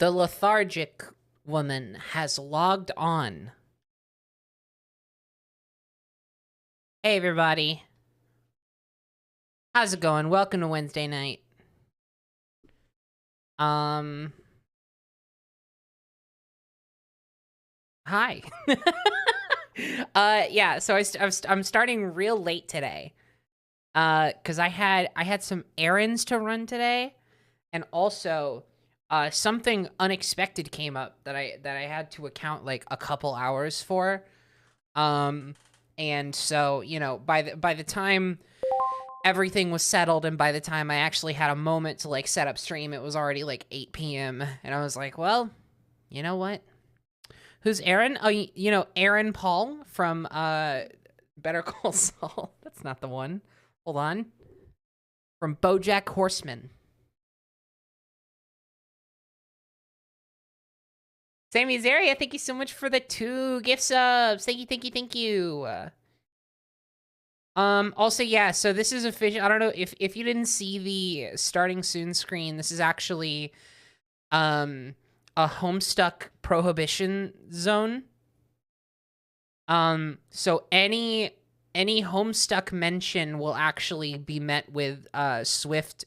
The lethargic woman has logged on. Hey, everybody. How's it going? Welcome to Wednesday night. Hi. Yeah, so I'm starting real late today. Cause I had some errands to run today, and also something unexpected came up that I had to account like a couple hours for. And so, you know, by the time everything was settled and by the time I actually had a moment to like set up stream, it was already like 8 p.m. and I was like, well, you know what? Who's Aaron? Oh, you know, Aaron Paul from Better Call Saul. That's not the one. Hold on. From BoJack Horseman. Sammy Zaria, thank you so much for the 2 gift subs. Thank you. Also, yeah, so this is official. I don't know if you didn't see the starting soon screen. This is actually a Homestuck prohibition zone. So any Homestuck mention will actually be met with swift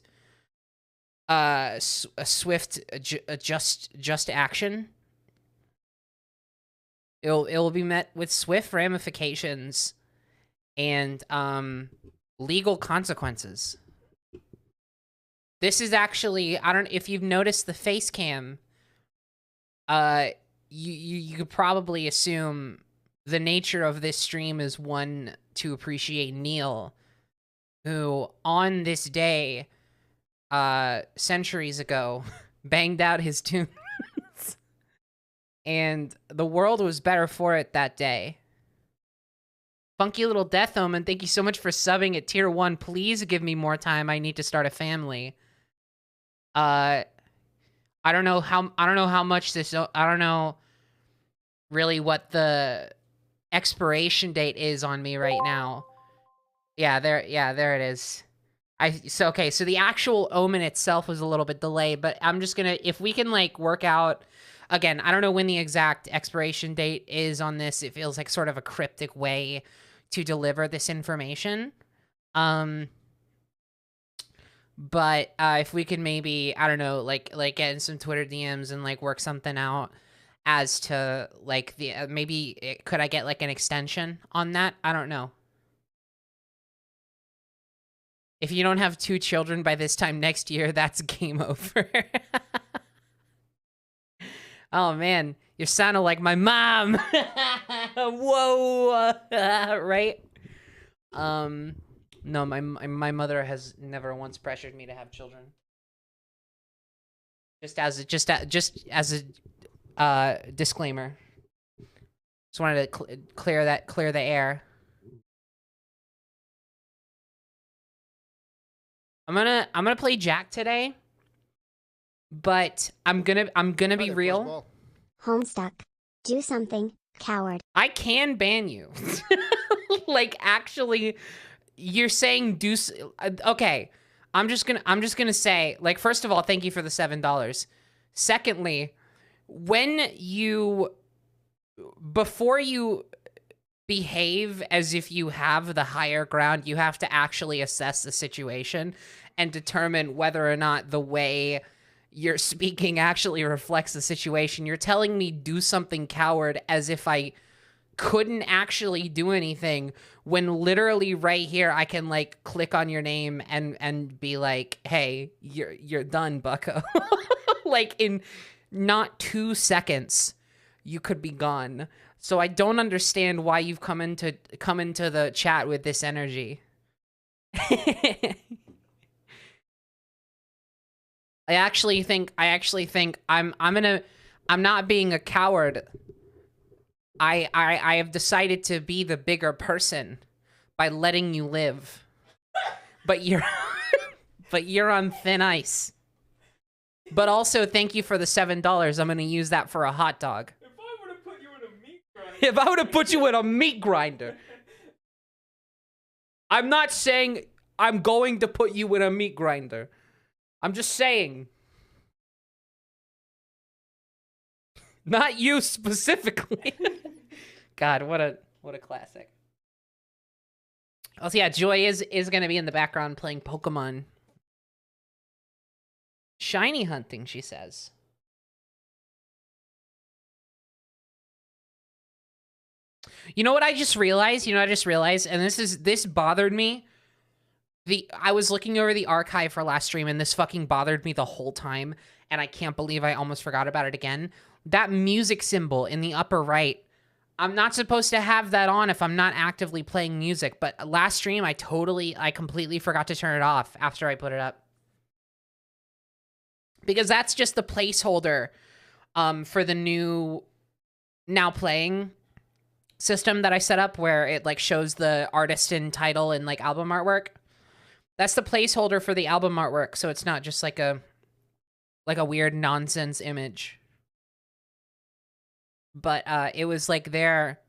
just action. It'll be met with swift ramifications and legal consequences. This is actually, I don't, if you've noticed the face cam, you could probably assume the nature of this stream is one to appreciate Neil, who on this day centuries ago banged out his tunes. And the world was better for it that day. Funky Little Death Omen, thank you so much for subbing at tier 1. Please give me more time. I need to start a family. I don't know how much this, I don't know really what the expiration date is on me right now. Yeah, there it is. So the actual omen itself was a little bit delayed, but I'm just gonna, if we can like work out, again, I don't know when the exact expiration date is on this. It feels like sort of a cryptic way to deliver this information. But if we could maybe, I don't know, like get in some Twitter DMs and like work something out as to like the could I get like an extension on that? I don't know. If you don't have 2 children by this time next year, that's game over. Oh man, you sounded like my mom. Whoa, right? No, my mother has never once pressured me to have children. Just as a disclaimer. Just wanted to clear the air. I'm gonna play Jak today, but I'm gonna be real. Homestuck. Do something, coward. I can ban you. Like actually, you're saying do. Okay, I'm just gonna say, like, first of all, thank you for the $7. Secondly, before you behave as if you have the higher ground, you have to actually assess the situation and determine whether or not the way you're speaking actually reflects the situation. You're telling me do something, coward, as if I couldn't actually do anything, when literally right here I can like click on your name and be like, hey, you're done, bucko. Like in not 2 seconds you could be gone. So I don't understand why you've come into the chat with this energy. I actually think I'm not being a coward. I have decided to be the bigger person by letting you live. But you're on thin ice. But also thank you for the $7. I'm going to use that for a hot dog. If I were to put you in a meat grinder. I'm not saying I'm going to put you in a meat grinder. I'm just saying. Not you specifically. God, what a classic. Also, yeah, Joy is gonna be in the background playing Pokemon. Shiny hunting, she says. You know what I just realized? And this bothered me. I was looking over the archive for last stream, and this fucking bothered me the whole time, and I can't believe I almost forgot about it again. That music symbol in the upper right, I'm not supposed to have that on if I'm not actively playing music, but last stream, I completely forgot to turn it off after I put it up. Because that's just the placeholder for the new Now Playing system that I set up, where it like shows the artist and title and like album artwork. That's the placeholder for the album artwork, so it's not just like a weird nonsense image. But it was like there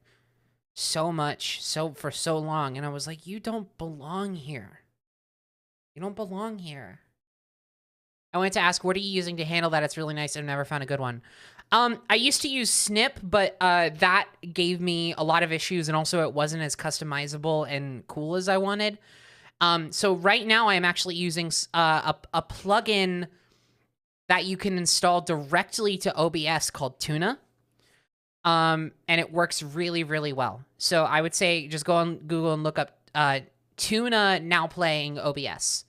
for so long, and I was like, you don't belong here. You don't belong here. I wanted to ask, what are you using to handle that? It's really nice. I've never found a good one. I used to use Snip, but that gave me a lot of issues, and also it wasn't as customizable and cool as I wanted. So right now I am actually using a plugin that you can install directly to OBS called Tuna. And it works really, really well. So I would say just go on Google and look up Tuna Now Playing OBS.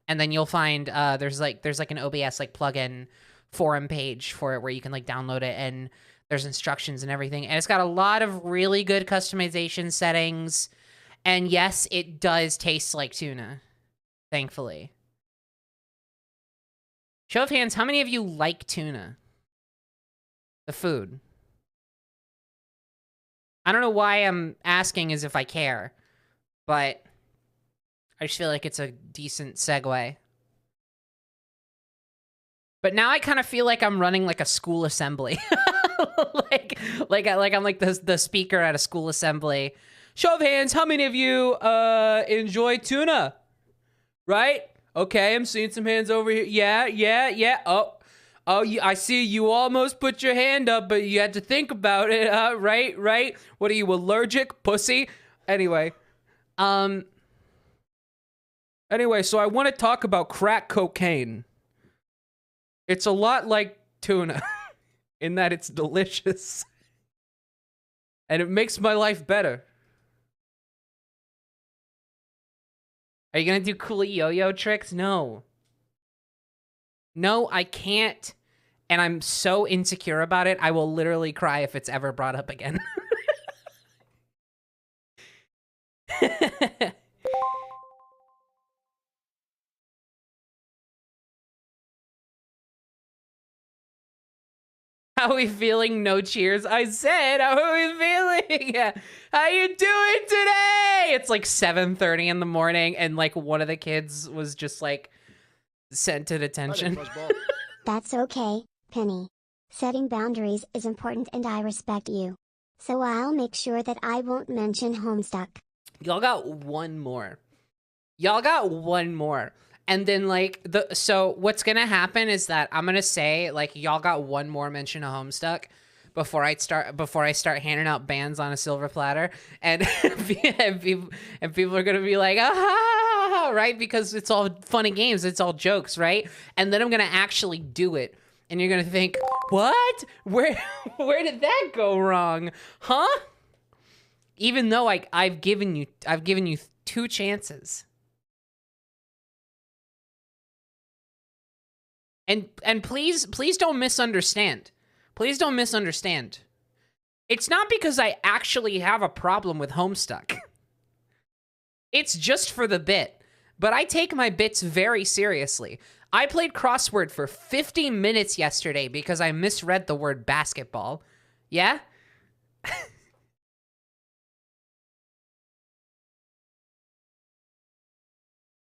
And then you'll find there's like an OBS like plugin forum page for it where you can like download it, and there's instructions and everything. And it's got a lot of really good customization settings. And yes, it does taste like tuna, thankfully. Show of hands, how many of you like tuna? The food. I don't know why I'm asking as if I care, but I just feel like it's a decent segue. But now I kind of feel like I'm running like a school assembly. like I'm like the speaker at a school assembly. Show of hands, how many of you enjoy tuna? Right? Okay, I'm seeing some hands over here. Yeah. Oh, I see you almost put your hand up, but you had to think about it. Right? What are you, allergic, pussy? Anyway, so I want to talk about crack cocaine. It's a lot like tuna in that it's delicious. And it makes my life better. Are you gonna do cool yo-yo tricks? No. No, I can't. And I'm so insecure about it, I will literally cry if it's ever brought up again. How are we feeling? No cheers. I said, how are we feeling? How you doing today? It's like 7:30 in the morning, and like one of the kids was just like sent to detention. That's okay, Penny. Setting boundaries is important, and I respect you. So I'll make sure that I won't mention Homestuck. Y'all got one more. And then like so what's gonna happen is that I'm gonna say like y'all got one more mention of Homestuck before I start handing out bans on a silver platter, and people are gonna be like, ah, right, because it's all fun and games, it's all jokes, right? And then I'm gonna actually do it, and you're gonna think, what? Where did that go wrong, huh? Even though I've given you 2 chances. And please don't misunderstand. Please don't misunderstand. It's not because I actually have a problem with Homestuck. It's just for the bit. But I take my bits very seriously. I played crossword for 50 minutes yesterday because I misread the word basketball. Yeah?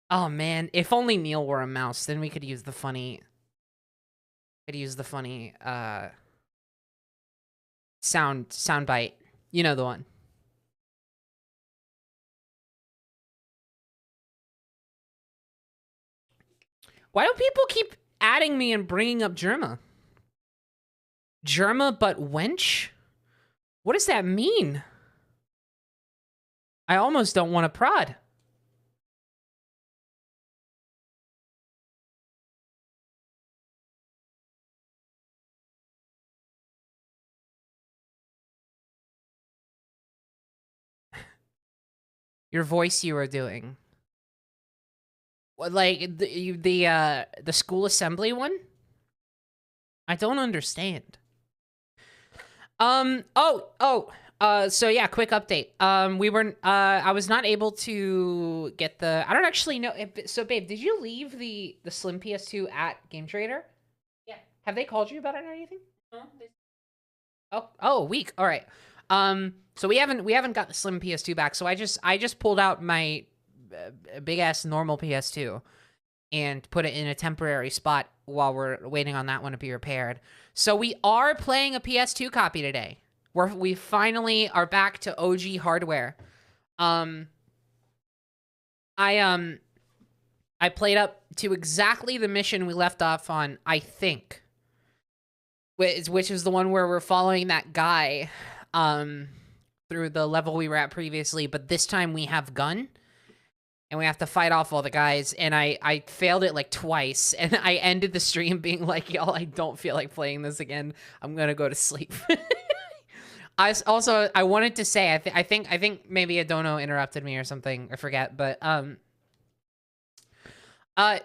Oh man, if only Neil were a mouse, then we could use the funny sound bite. You know the one. Why do people keep adding me and bringing up Germa? Germa but wench? What does that mean? I almost don't want to prod. Your voice you are doing. What, like the school assembly one? I don't understand. So yeah, quick update. I was not able to get the, I don't actually know if, so babe, did you leave the Slim PS2 at Game Trader? Yeah. Have they called you about it or anything? No. Oh, a week. All right. So we haven't got the Slim PS2 back. So I just pulled out my big ass normal PS2 and put it in a temporary spot while we're waiting on that one to be repaired. So we are playing a PS2 copy today. We finally are back to OG hardware. I played up to exactly the mission we left off on, I think. Which is the one where we're following that guy through the level we were at previously, but this time we have gun. And we have to fight off all the guys, and I failed it like twice, and I ended the stream being like, y'all, I don't feel like playing this again. I'm gonna go to sleep. I wanted to say, I think maybe Adono interrupted me or something, I forget, but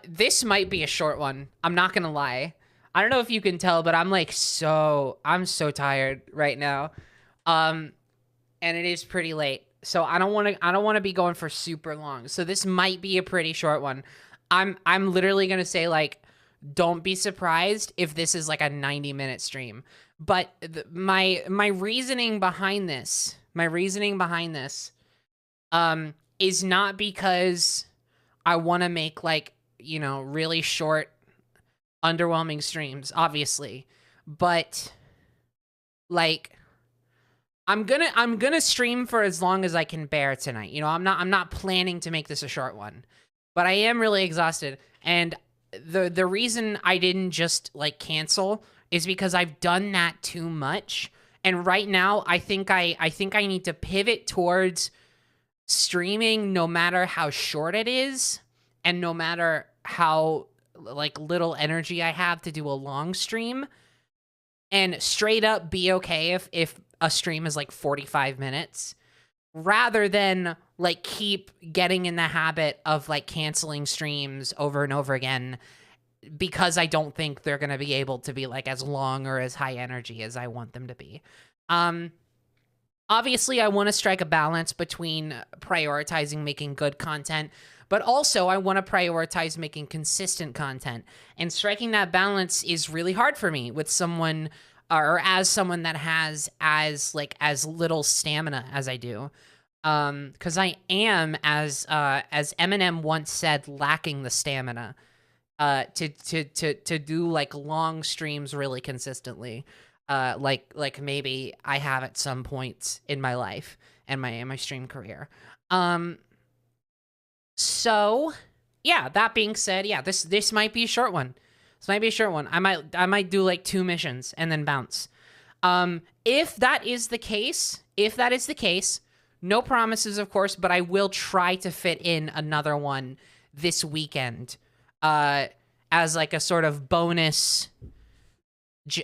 this might be a short one. I'm not gonna lie. I don't know if you can tell, but I'm so tired right now. And it is pretty late. So I don't want to be going for super long. So this might be a pretty short one. I'm literally going to say, like, don't be surprised if this is like a 90-minute stream. But my reasoning behind this, is not because I want to make, like, you know, really short, underwhelming streams, obviously. But like, I'm gonna stream for as long as I can bear tonight. You know, I'm not planning to make this a short one, but I am really exhausted. And the reason I didn't just like cancel is because I've done that too much. And right now, I think I need to pivot towards streaming, no matter how short it is, and no matter how like little energy I have to do a long stream, and straight up be okay if a stream is like 45 minutes, rather than like keep getting in the habit of like canceling streams over and over again because I don't think they're going to be able to be like as long or as high energy as I want them to be. Obviously I want to strike a balance between prioritizing making good content, but also I want to prioritize making consistent content, and striking that balance is really hard for me with someone, or as someone that has as little stamina as I do. Because I am, as Eminem once said, lacking the stamina to do like long streams really consistently. Like maybe I have at some points in my life and my stream career. So yeah, that being said, yeah, this might be a short one. This might be a short one. I might do like 2 missions and then bounce. If that is the case, no promises, of course, but I will try to fit in another one this weekend, as like a sort of bonus,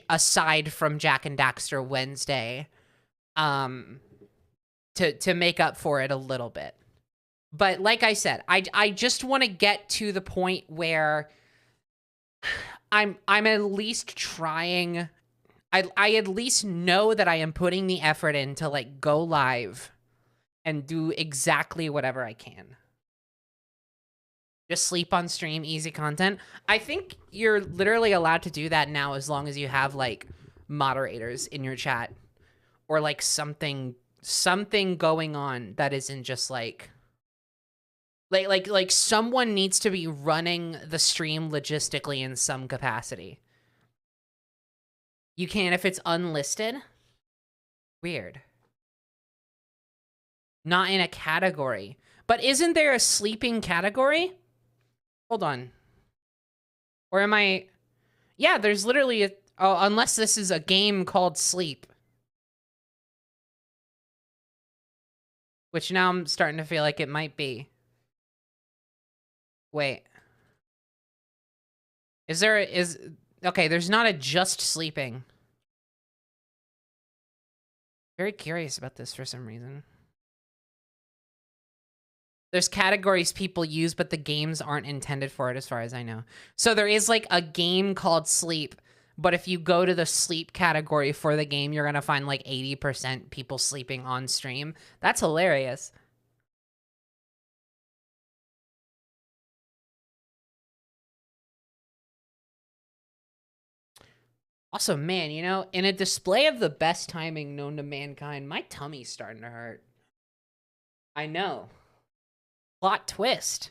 aside from Jak and Daxter Wednesday, to make up for it a little bit. But like I said, I just want to get to the point where I'm at least trying. I at least know that I am putting the effort in to like go live and do exactly whatever I can. Just sleep on stream, easy content. I think you're literally allowed to do that now as long as you have like moderators in your chat, or like something going on that isn't just like someone needs to be running the stream logistically in some capacity. You can if it's unlisted. Weird. Not in a category. But isn't there a sleeping category? Hold on. Or am I... Yeah, there's literally Oh, unless this is a game called Sleep. Which now I'm starting to feel like it might be. Wait. Okay, there's not a just sleeping. Very curious about this for some reason. There's categories people use, but the games aren't intended for it as far as I know. So there is like a game called Sleep, but if you go to the sleep category for the game, you're gonna find like 80% people sleeping on stream. That's hilarious. Also, man, you know, in a display of the best timing known to mankind, my tummy's starting to hurt. I know. Plot twist.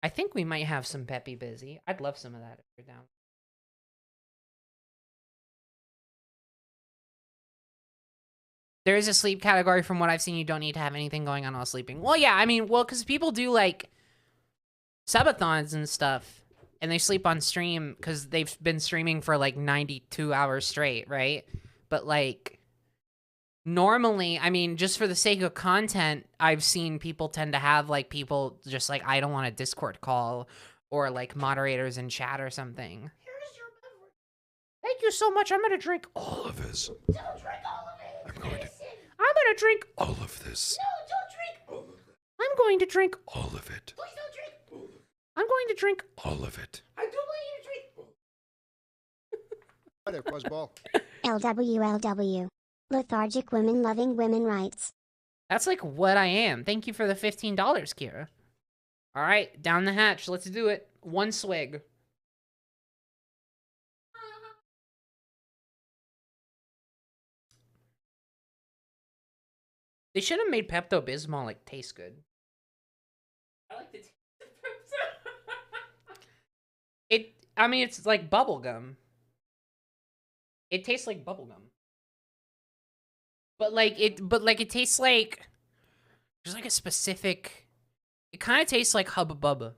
I think we might have some Peppy Busy. I'd love some of that if you're down. There is a sleep category from what I've seen. You don't need to have anything going on while sleeping. Well, yeah, I mean, well, because people do, like, subathons and stuff, and they sleep on stream because they've been streaming for, like, 92 hours straight, right? But, like, normally, I mean, just for the sake of content, I've seen people tend to have, like, people just, like, I don't want a Discord call or, like, moderators in chat or something. Here's your beverage. Thank you so much. I'm going to drink all of this. Don't drink all of it. I'm going to drink all of this. No, don't drink all of it. I'm going to drink all of it. Please don't drink all of it. I'm going to drink all of it. I don't want you to drink all of it. Hi there, LWLW. Lethargic women loving women rights. That's like what I am. Thank you for the $15, Kira. All right, down the hatch. Let's do it. One swig. They should have made Pepto-Bismol, like, taste good. I like the taste of Pepto. I mean, it's like bubblegum. It tastes like bubblegum. But it tastes like, there's like a specific, it kind of tastes like Hubba Bubba.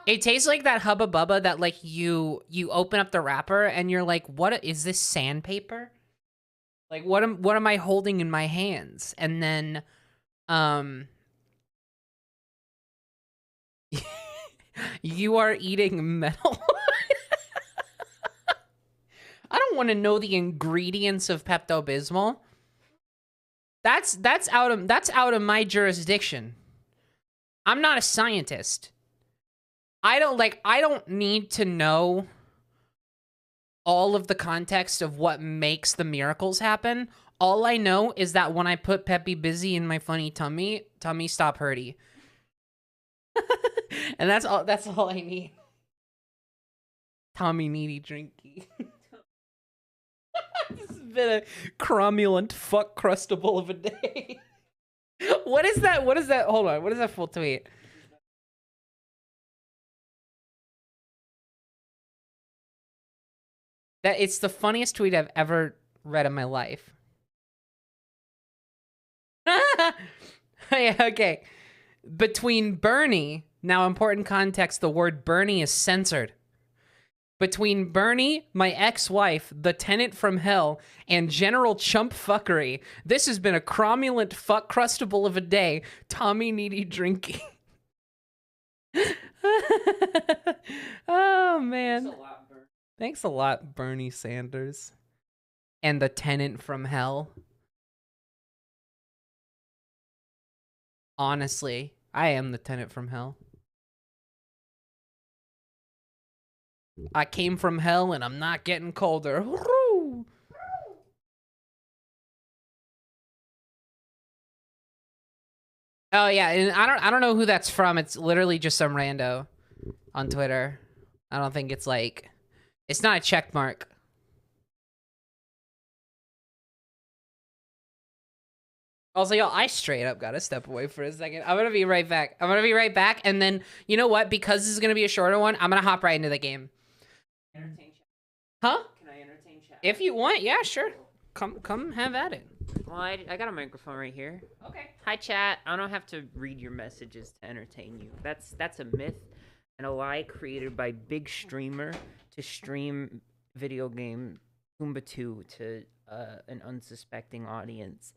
It tastes like that Hubba Bubba that, like, you open up the wrapper and you're like, what is this, sandpaper? Like, what am I holding in my hands? And then, you are eating metal. I don't want to know the ingredients of Pepto-Bismol. That's out of my jurisdiction. I'm not a scientist. I don't need to know all of the context of what makes the miracles happen. All I know is that when I put Peppy Busy in my funny tummy stop hurty. And that's all I need. Tommy needy drinky. This has been a cromulent fuck crustable of a day. What is that? Hold on. What is that full tweet? That it's the funniest tweet I've ever read in my life. Yeah, okay. Between Bernie, now important context, the word Bernie is censored. Between Bernie, my ex-wife, the tenant from hell, and general chump fuckery, this has been a cromulent fuck crustable of a day. Tommy needy drinking. Oh, man. Thanks a lot, Bernie Sanders. And the tenant from hell. Honestly, I am the tenant from hell. I came from hell and I'm not getting colder. Woo! Oh yeah, and I don't know who that's from. It's literally just some rando on Twitter. I don't think it's like, it's not a check mark. Also, y'all, I straight up gotta step away for a second. I'm gonna be right back. And then, you know what? Because this is gonna be a shorter one, I'm gonna hop right into the game. Entertain chat. Huh? Can I entertain chat? If you want, yeah, sure. Come have at it. Well, I got a microphone right here. Okay. Hi, chat. I don't have to read your messages to entertain you. That's a myth. and a lie created by big streamer to stream video game Pumbaa 2 to an unsuspecting audience.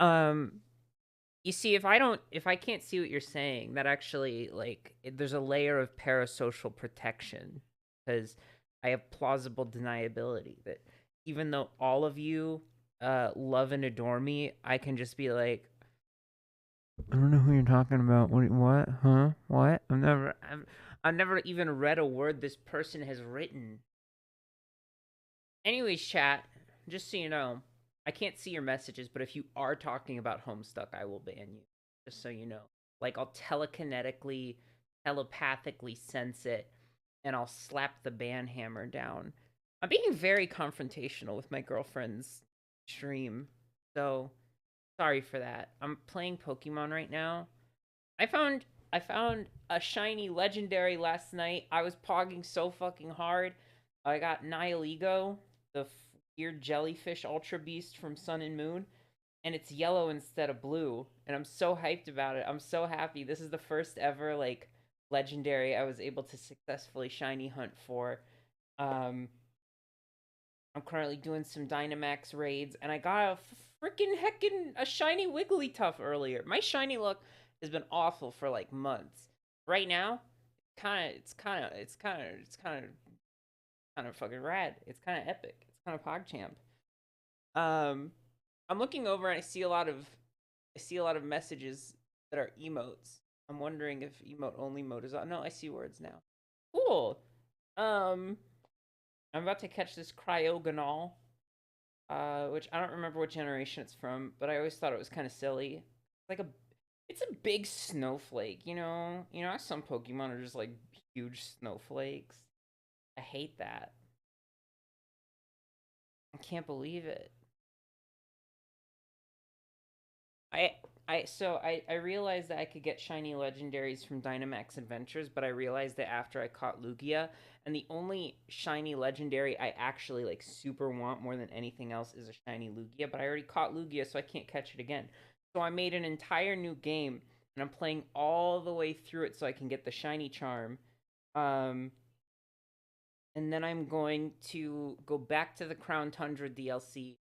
You see, if I can't see what you're saying, that actually, like, there's a layer of parasocial protection because I have plausible deniability that even though all of you love and adore me, I can just be like, I don't know who you're talking about. What? Huh? What? I've never even read a word this person has written. Anyways, chat, just so you know, I can't see your messages, but if you are talking about Homestuck, I will ban you. Just so you know. Like, I'll telekinetically, telepathically sense it, and I'll slap the ban hammer down. I'm being very confrontational with my girlfriend's stream, so sorry for that. I'm playing Pokemon right now. I found a shiny legendary last night. I was pogging so fucking hard. I got Nihilego, the weird jellyfish ultra beast from Sun and Moon, and it's yellow instead of blue, and I'm so hyped about it. I'm so happy. This is the first ever like legendary I was able to successfully shiny hunt for. I'm currently doing some Dynamax raids, and I got a freaking heckin' a shiny Wigglytuff earlier. My shiny luck has been awful for like months. Right now, it's kind of fucking rad. It's kind of epic. It's kind of PogChamp. I'm looking over and I see a lot of messages that are emotes. I'm wondering if emote only mode is on. No, I see words now. Cool. Um, I'm about to catch this Cryogonal, which I don't remember what generation it's from, but I always thought it was kind of silly. It's a big snowflake, you know. You know how some Pokemon are just like huge snowflakes. I hate that. I can't believe it. I I realized that I could get shiny legendaries from Dynamax Adventures, but I realized that after I caught Lugia, and the only shiny legendary I actually like super want more than anything else is a shiny Lugia, but I already caught Lugia, so I can't catch it again. So I made an entire new game, and I'm playing all the way through it so I can get the shiny charm. Um, and then I'm going to go back to the Crown Tundra DLC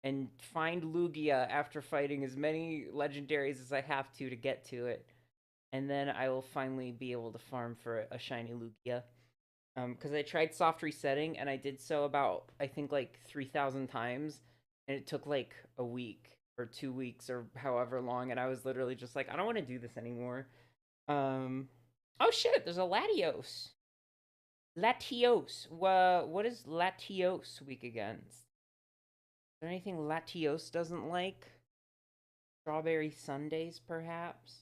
and find Lugia after fighting as many legendaries as I have to get to it. And then I will finally be able to farm for a shiny Lugia. Because I tried soft resetting and I did so about, I think, like 3,000 times. And it took like a week or 2 weeks or however long. And I was literally just like, I don't want to do this anymore. Oh shit, there's a Latios. Latios. What is Latios weak against? Is there anything Latios doesn't like? Strawberry sundaes, perhaps?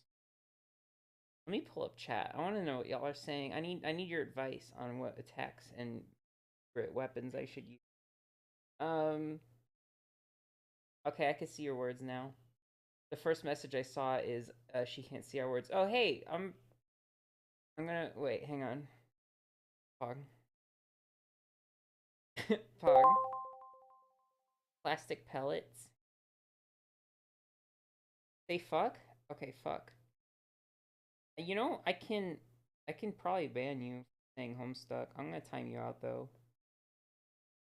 Let me pull up chat. I want to know what y'all are saying. I need your advice on what attacks and weapons I should use. Um. Okay, I can see your words now. The first message I saw is she can't see our words. Oh hey, I'm gonna wait. Hang on. Pog. Pog. Plastic pellets. Say fuck. Okay, fuck. You know, I can probably ban you for saying Homestuck. I'm gonna time you out though.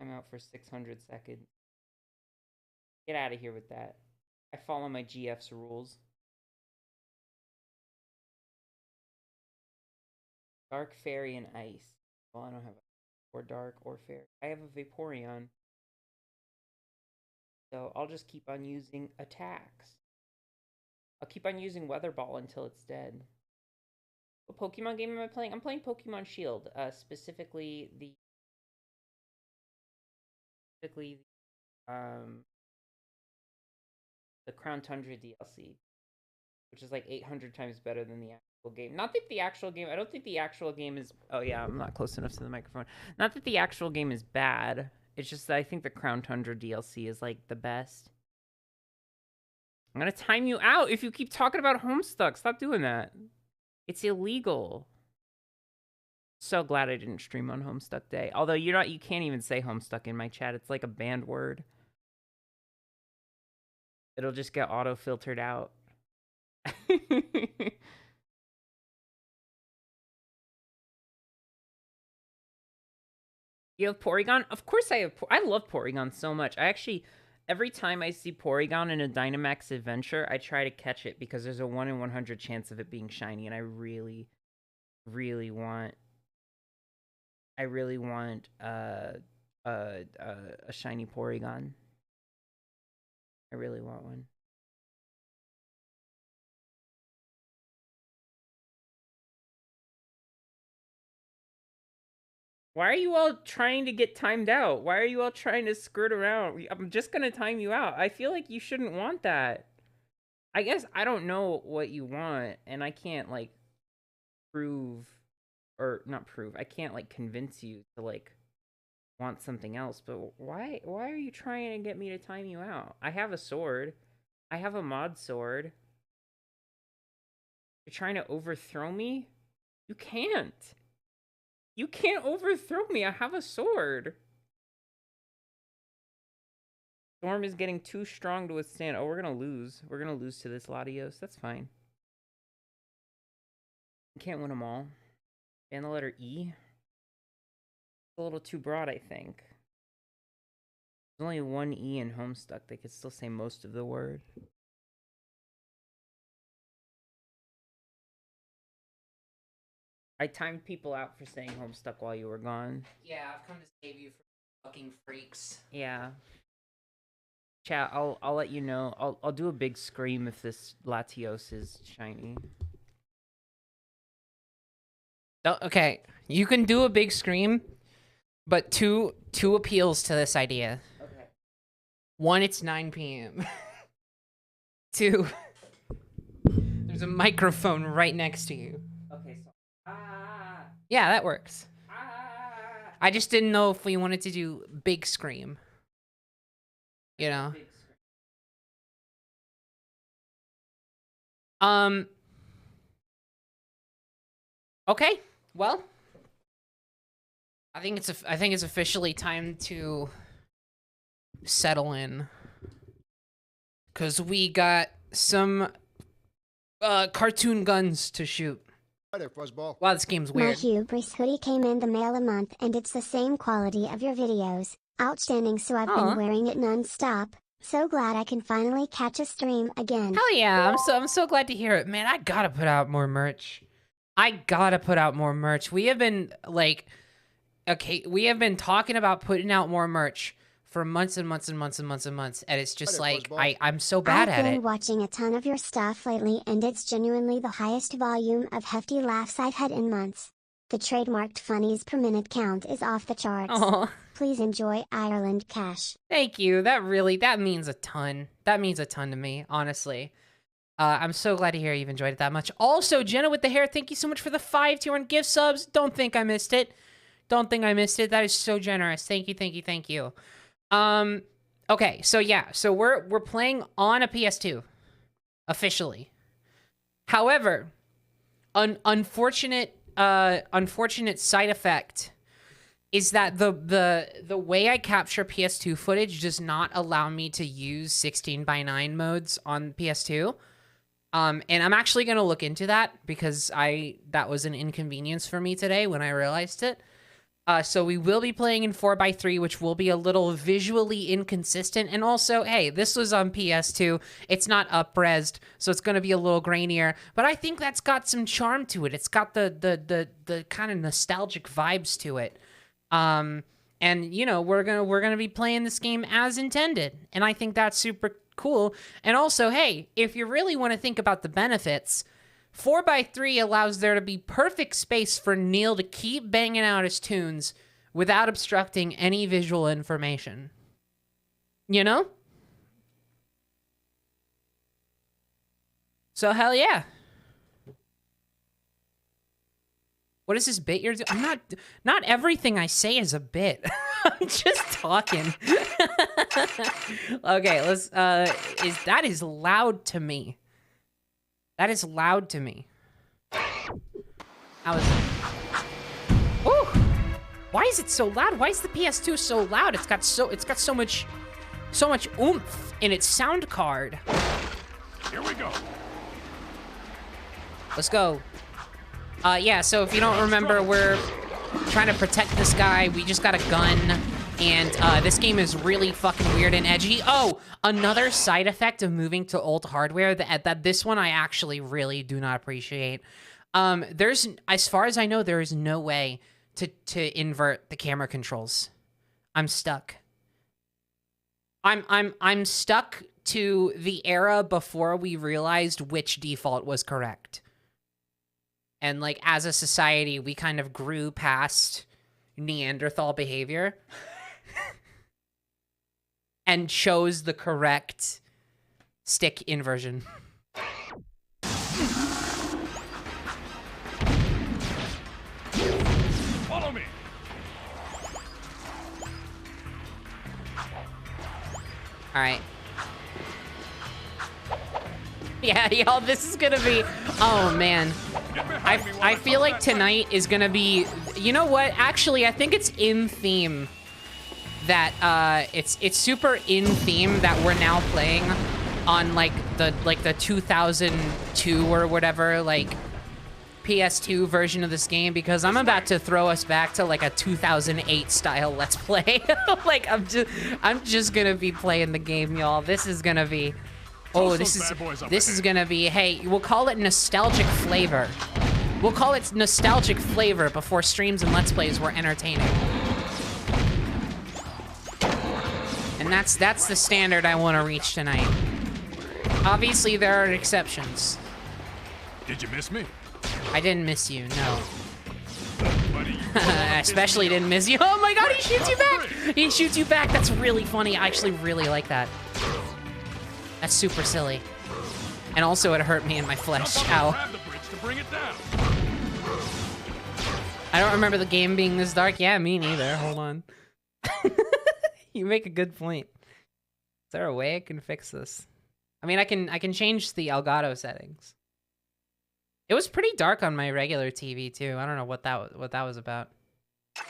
I'm out for 600 seconds. Get out of here with that. I follow my GF's rules. Dark Fairy and Ice. Well, I don't have or Dark or Fairy. I have a Vaporeon. So I'll just keep on using attacks. I'll keep on using Weather Ball until it's dead. What Pokemon game am I playing? I'm playing Pokemon Shield. Specifically um the Crown Tundra DLC, which is like 800 times better than the actual game. Not that the actual game, I don't think the actual game is, oh yeah, I'm not close enough to the microphone. Not that the actual game is bad. It's just that I think the Crown Tundra DLC is like the best. I'm gonna time you out if you keep talking about Homestuck. Stop doing that. It's illegal. So glad I didn't stream on Homestuck Day. Although you can't even say Homestuck in my chat. It's like a banned word. It'll just get auto filtered out. You have Porygon? Of course I have. I love Porygon so much. I actually, every time I see Porygon in a Dynamax adventure, I try to catch it because there's a 1 in 100 chance of it being shiny, and I really, really want. I really want a shiny Porygon. I really want one. Why are you all trying to get timed out? Why are you all trying to skirt around? I'm just gonna time you out. I feel like you shouldn't want that. I guess I don't know what you want, and I can't, like, prove, or not prove, I can't, like, convince you to, like, want something else, but why are you trying to get me to time you out? I have a sword. I have a mod sword. You're trying to overthrow me? You can't. You can't overthrow me. I have a sword. Storm is getting too strong to withstand. Oh, we're gonna lose. We're gonna lose to this Latios. That's fine. You can't win them all. And the letter E. It's a little too broad, I think. There's only one E in Homestuck. They could still say most of the word. I timed people out for saying Homestuck while you were gone. Yeah, I've come to save you from fucking freaks. Yeah. Chat, I'll let you know. I'll do a big scream if this Latios is shiny. Okay, you can do a big scream, but two appeals to this idea. Okay. One, it's 9 p.m. Two, there's a microphone right next to you. Okay, so Yeah, that works. I just didn't know if we wanted to do big scream. You know? big scream. Okay. Well, I think it's officially time to settle in, cuz we got some cartoon guns to shoot. Hi there, Fuzzball. Wow, this game's My weird. hubris hoodie came in the mail a month and it's the same quality of your videos. Outstanding, so I've Aw. been wearing it non-stop. So glad I can finally catch a stream again. Hell yeah, I'm so glad to hear it. Man, I gotta put out more merch. We have been we have been talking about putting out more merch for months and months and months and months and months, and it's just Hi there, like Fuzzball. I'm so bad I've at been it. watching a ton of your stuff lately and it's genuinely the highest volume of hefty laughs I've had in months. The trademarked funnies per minute count is off the charts. Oh, Please enjoy Ireland Cash. thank you. That means a ton. That means a ton to me, honestly. I'm so glad to hear you've enjoyed it that much. Also, Jenna with the hair, thank you so much for the 5 tier 1 gift subs. Don't think I missed it. That is so generous. Thank you. Okay, so yeah, so we're playing on a PS2 officially. However, unfortunate side effect is that the way I capture PS2 footage does not allow me to use 16:9 modes on PS2. And I'm actually going to look into that because that was an inconvenience for me today when I realized it. So we will be playing in 4:3, which will be a little visually inconsistent. And also, hey, this was on PS2. It's not up-resed, so it's going to be a little grainier. But I think that's got some charm to it. It's got the kind of nostalgic vibes to it. And you know, we're gonna be playing this game as intended, and I think that's super cool. And also, hey, if you really want to think about the benefits, 4:3 allows there to be perfect space for Neil to keep banging out his tunes without obstructing any visual information. You know? So hell yeah. What is this bit you're doing? Not everything I say is a bit. I'm just talking. Okay, let's, that is loud to me. That is loud to me. Ooh! Why is it so loud? Why is the PS2 so loud? It's got so much oomph in its sound card. Here we go. Let's go. Yeah, so if you don't remember, we're trying to protect this guy. We just got a gun. And this game is really fucking weird and edgy. Oh, another side effect of moving to old hardware that this one I actually really do not appreciate. There's, as far as I know, there is no way to invert the camera controls. I'm stuck. I'm stuck to the era before we realized which default was correct. And like as a society, we kind of grew past Neanderthal behavior and chose the correct stick inversion. Follow me. All right. Yeah, y'all, this is gonna be, oh man. I feel like tonight is gonna be, you know what? Actually, I think it's in theme that, it's super in theme that we're now playing on like the 2002 or whatever, like PS2 version of this game, because I'm about to throw us back to like a 2008 style Let's Play. Like I'm just gonna be playing the game, y'all. This is gonna be, oh, this is gonna be, hey, we'll call it nostalgic flavor. We'll call it nostalgic flavor before streams and Let's Plays were entertaining. And that's the standard I want to reach tonight. Obviously, there are exceptions. Did you miss me? I didn't miss you, no. I especially didn't miss you. Oh my god, he shoots you back! He shoots you back. That's really funny. I actually really like that. That's super silly. And also it hurt me in my flesh. Ow. I don't remember the game being this dark. Yeah, me neither. Hold on. You make a good point. Is there a way I can fix this? I mean, I can change the Elgato settings. It was pretty dark on my regular TV too. I don't know what that was about.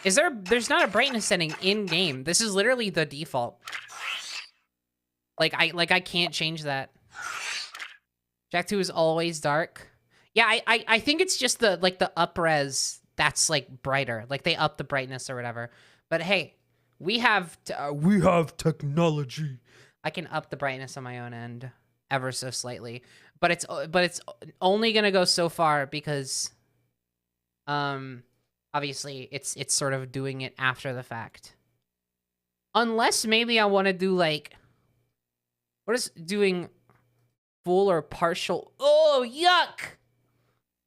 There's not a brightness setting in game. This is literally the default. I can't change that. Jak II is always dark. Yeah, I think it's just the up-res that's like brighter. Like they up the brightness or whatever. But hey, we have technology. I can up the brightness on my own end ever so slightly. But it's only gonna go so far because obviously it's sort of doing it after the fact. Unless maybe I want to do like, what is doing full or partial? Oh, yuck!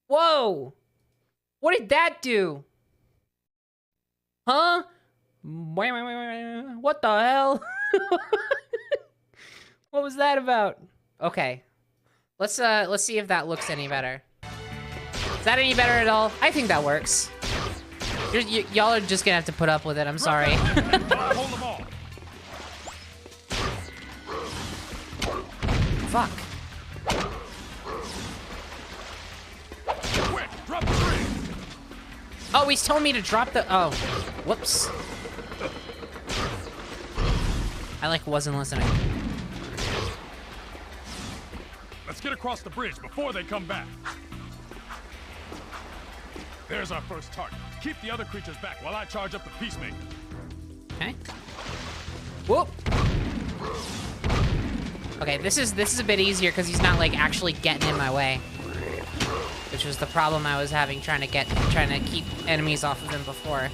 Whoa! What did that do? Huh? What the hell? What was that about? Okay. Let's see if that looks any better. Is that any better at all? I think that works. Y'all are just gonna have to put up with it. I'm sorry. Fuck. Quick, drop the tree. Oh, he's telling me to drop the. Oh, whoops. I wasn't listening. Let's get across the bridge before they come back. There's our first target. Keep the other creatures back while I charge up the Peacemaker. Okay. Whoop. Okay, this is a bit easier because he's not actually getting in my way, which was the problem I was having trying to keep enemies off of him before.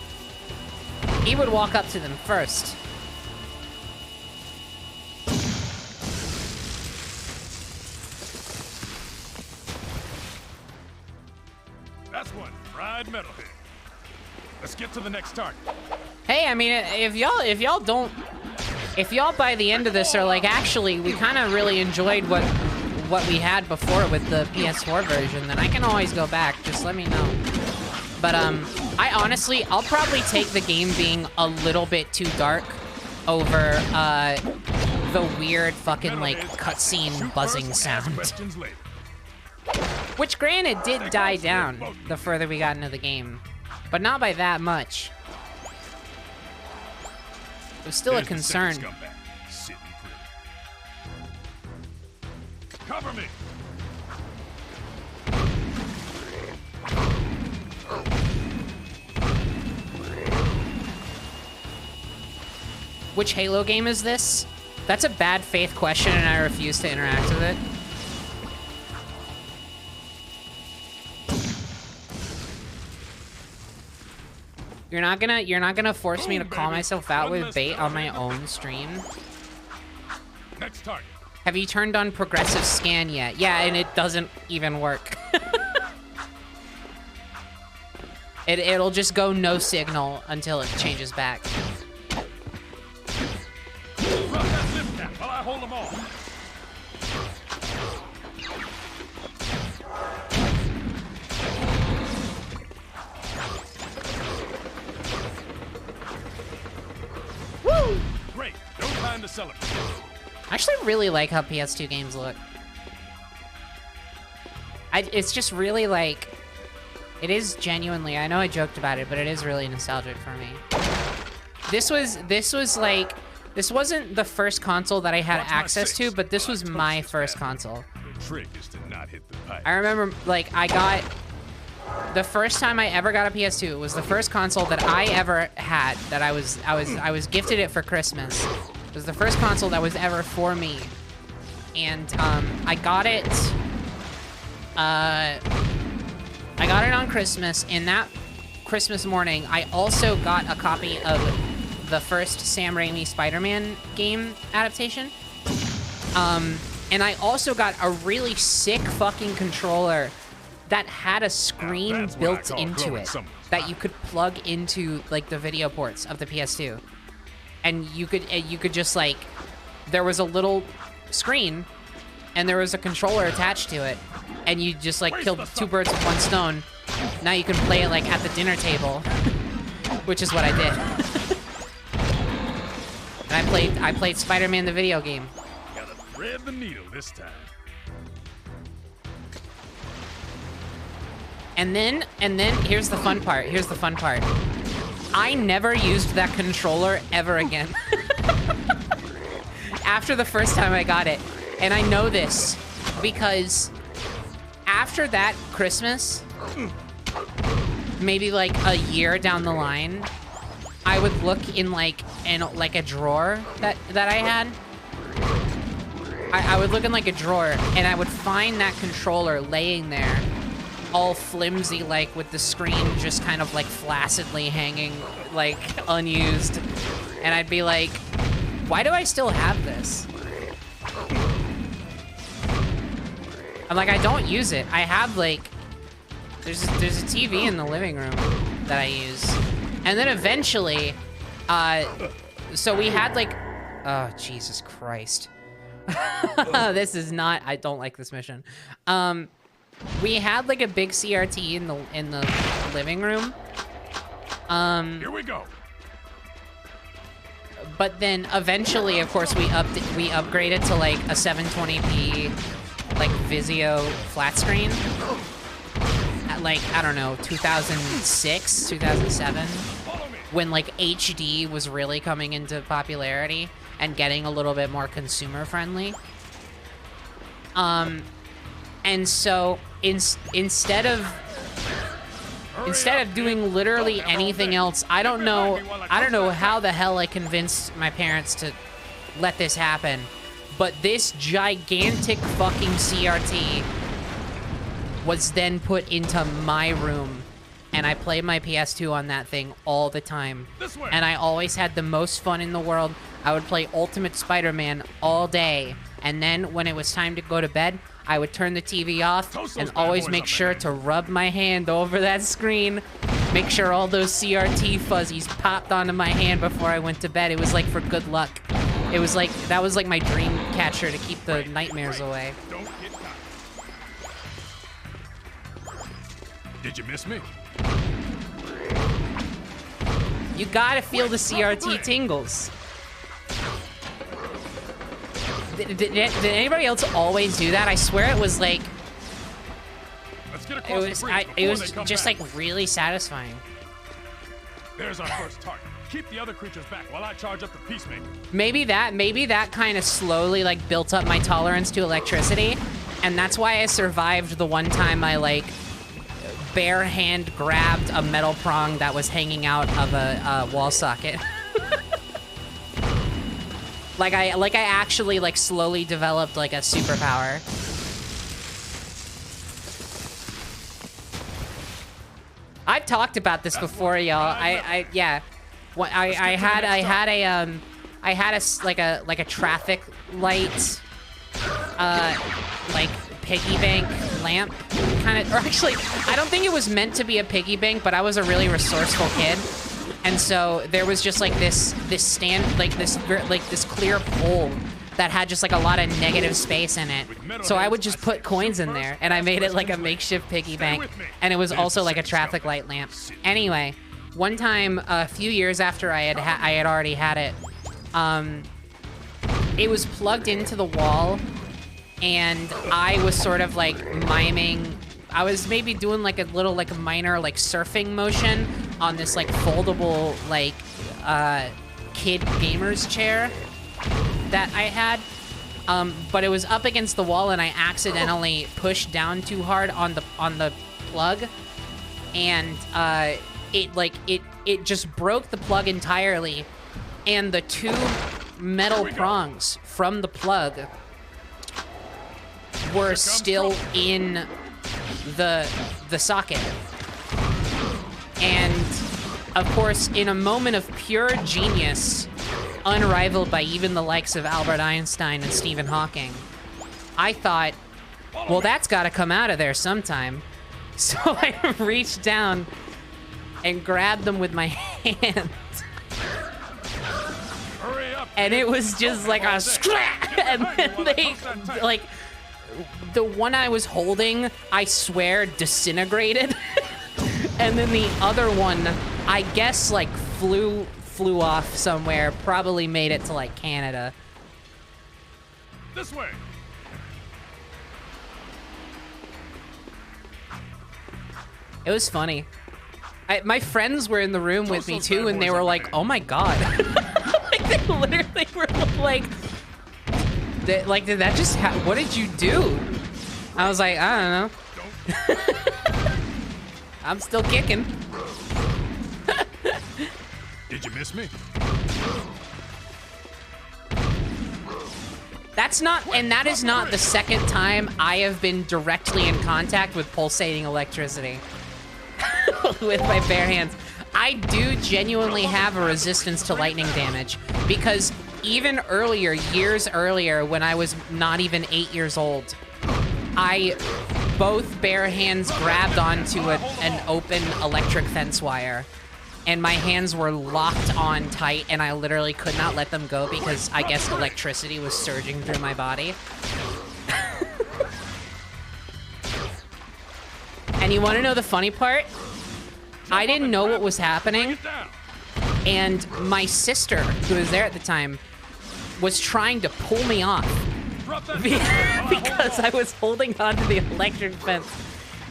He would walk up to them first. That's one fried metalhead. Let's get to the next target. Hey, I mean, if y'all by the end of this are actually, we kind of really enjoyed what we had before with the PS4 version, then I can always go back. Just let me know. But I'll probably take the game being a little bit too dark over the weird fucking cutscene buzzing sound. Which granted did die down the further we got into the game, but not by that much. It was still a concern. Cover me. Which Halo game is this? That's a bad faith question, and I refuse to interact with it. You're not gonna force me to call myself out with bait on my own stream. Next target. Have you turned on progressive scan yet? Yeah, and it doesn't even work. It'll just go no signal until it changes back. Drop that lift cap while I hold them all. Woo! Great. No time to celebrate. I actually really like how PS2 games look. It's just really like... It is genuinely, I know I joked about it, but it is really nostalgic for me. This was like, this wasn't the first console that I had access to, but this was my first console. The trick is to not hit the pipe. I remember, like, I got, the first time I ever got a PS2, it was the first console that I ever had, that I was gifted it for Christmas. It was the first console that was ever for me. And, I got it on Christmas, and that Christmas morning, I also got a copy of the first Sam Raimi Spider-Man game adaptation. And I also got a really sick fucking controller that had a screen built into it that you could plug into, like, the video ports of the PS2. And you could just, like, there was a little screen, and there was a controller attached to it, and you just, like, killed two birds with one stone. Now you can play it, like, at the dinner table, which is what I did. And I played Spider-Man the video game. Gotta thread the needle this time. And then here's the fun part. I never used that controller ever again. After the first time I got it. And I know this because after that Christmas, maybe like a year down the line, I would look in like a drawer that I had. I would look in like a drawer, and I would find that controller laying there, all flimsy, like with the screen just kind of like flaccidly hanging, like unused. And I'd be like, why do I still have this? I'm like, I don't use it. I have like, there's a TV in the living room that I use. And then eventually, so we had like, oh, Jesus Christ. This is not, I don't like this mission. We had like a big CRT in the living room. Here we go. But then eventually, of course, we upgraded to like a 720p like Vizio flat screen at like, I don't know, 2006, 2007, when like HD was really coming into popularity and getting a little bit more consumer friendly. And so instead of doing literally anything else, I don't know how the hell I convinced my parents to let this happen, but this gigantic fucking CRT was then put into my room, and I played my PS2 on that thing all the time. And I always had the most fun in the world. I would play Ultimate Spider-Man all day, and then when it was time to go to bed, I would turn the TV off and always make sure to rub my hand over that screen, make sure all those CRT fuzzies popped onto my hand before I went to bed. It was like for good luck. It was like, that was like my dream catcher to keep the nightmares away. Don't get caught. Did you miss me? You gotta feel the CRT tingles. Did anybody else always do that? I swear it was like, Let's get across the bridge it was before they just come like really satisfying. There's our first target. Keep the other creatures back while I charge up the Peacemaker. Maybe that kind of slowly like built up my tolerance to electricity, and that's why I survived the one time I like bare hand grabbed a metal prong that was hanging out of a wall socket. Like I actually like slowly developed like a superpower. I've talked about this before, y'all. Yeah. I had a traffic light, like piggy bank lamp kind of, or actually, I don't think it was meant to be a piggy bank, but I was a really resourceful kid. And so there was just like this stand, like this clear pole that had just like a lot of negative space in it. So I would just put coins in there, and I made it like a makeshift piggy bank, and it was also like a traffic light lamp. Anyway, one time a few years after I had already had it, it was plugged into the wall, and I was sort of like miming. I was maybe doing like a little like a minor like surfing motion on this like foldable like kid gamer's chair that I had, but it was up against the wall, and I accidentally pushed down too hard on the plug, and it just broke the plug entirely, and the two metal prongs from the plug were still in the socket. And of course, in a moment of pure genius, unrivaled by even the likes of Albert Einstein and Stephen Hawking, I thought, well, that's got to come out of there sometime. So I reached down and grabbed them with my hand. And it was just like a scrap. And then they, like, the one I was holding, I swear, disintegrated. And then the other one, I guess, like, flew off somewhere, probably made it to like Canada. This way. It was funny. My friends were in the room with me too, and they were like, "Oh my god!" Like they literally were like, "Did that just? What did you do?" I was like, "I don't know." I'm still kicking. Did you miss me? That's not, and that is not the second time I have been directly in contact with pulsating electricity with my bare hands. I do genuinely have a resistance to lightning damage, because even earlier, years earlier, when I was not even 8 years old, I both bare hands grabbed onto an open electric fence wire, and my hands were locked on tight, and I literally could not let them go because I guess electricity was surging through my body. And you want to know the funny part? I didn't know what was happening, and my sister, who was there at the time, was trying to pull me off because I was holding onto the electric fence,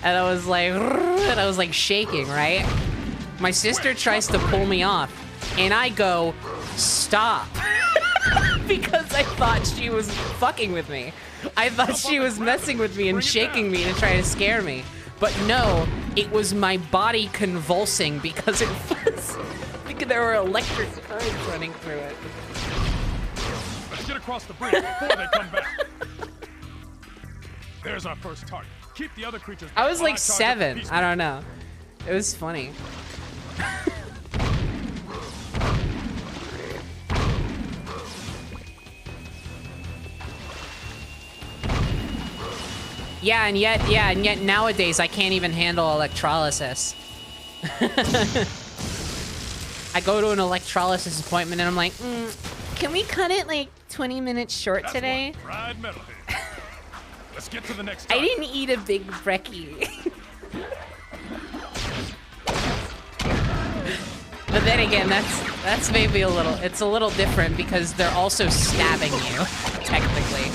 and I was like shaking, right? My sister tries to pull me off, and I go, stop. Because I thought she was fucking with me. I thought she was messing with me and shaking me to try to scare me. But no, it was my body convulsing because there were electric currents running through it. Let's get across the bridge before they come back. There's our first target. Keep the other creatures. I was like 7. I don't know. It was funny. Yeah, and yet nowadays I can't even handle electrolysis. I go to an electrolysis appointment and I'm like, can we cut it like 20 minutes short today? Fried metalhead. Let's get to the next I target. didn't eat a big brekkie. But then again, that's maybe a little different because they're also stabbing you, technically.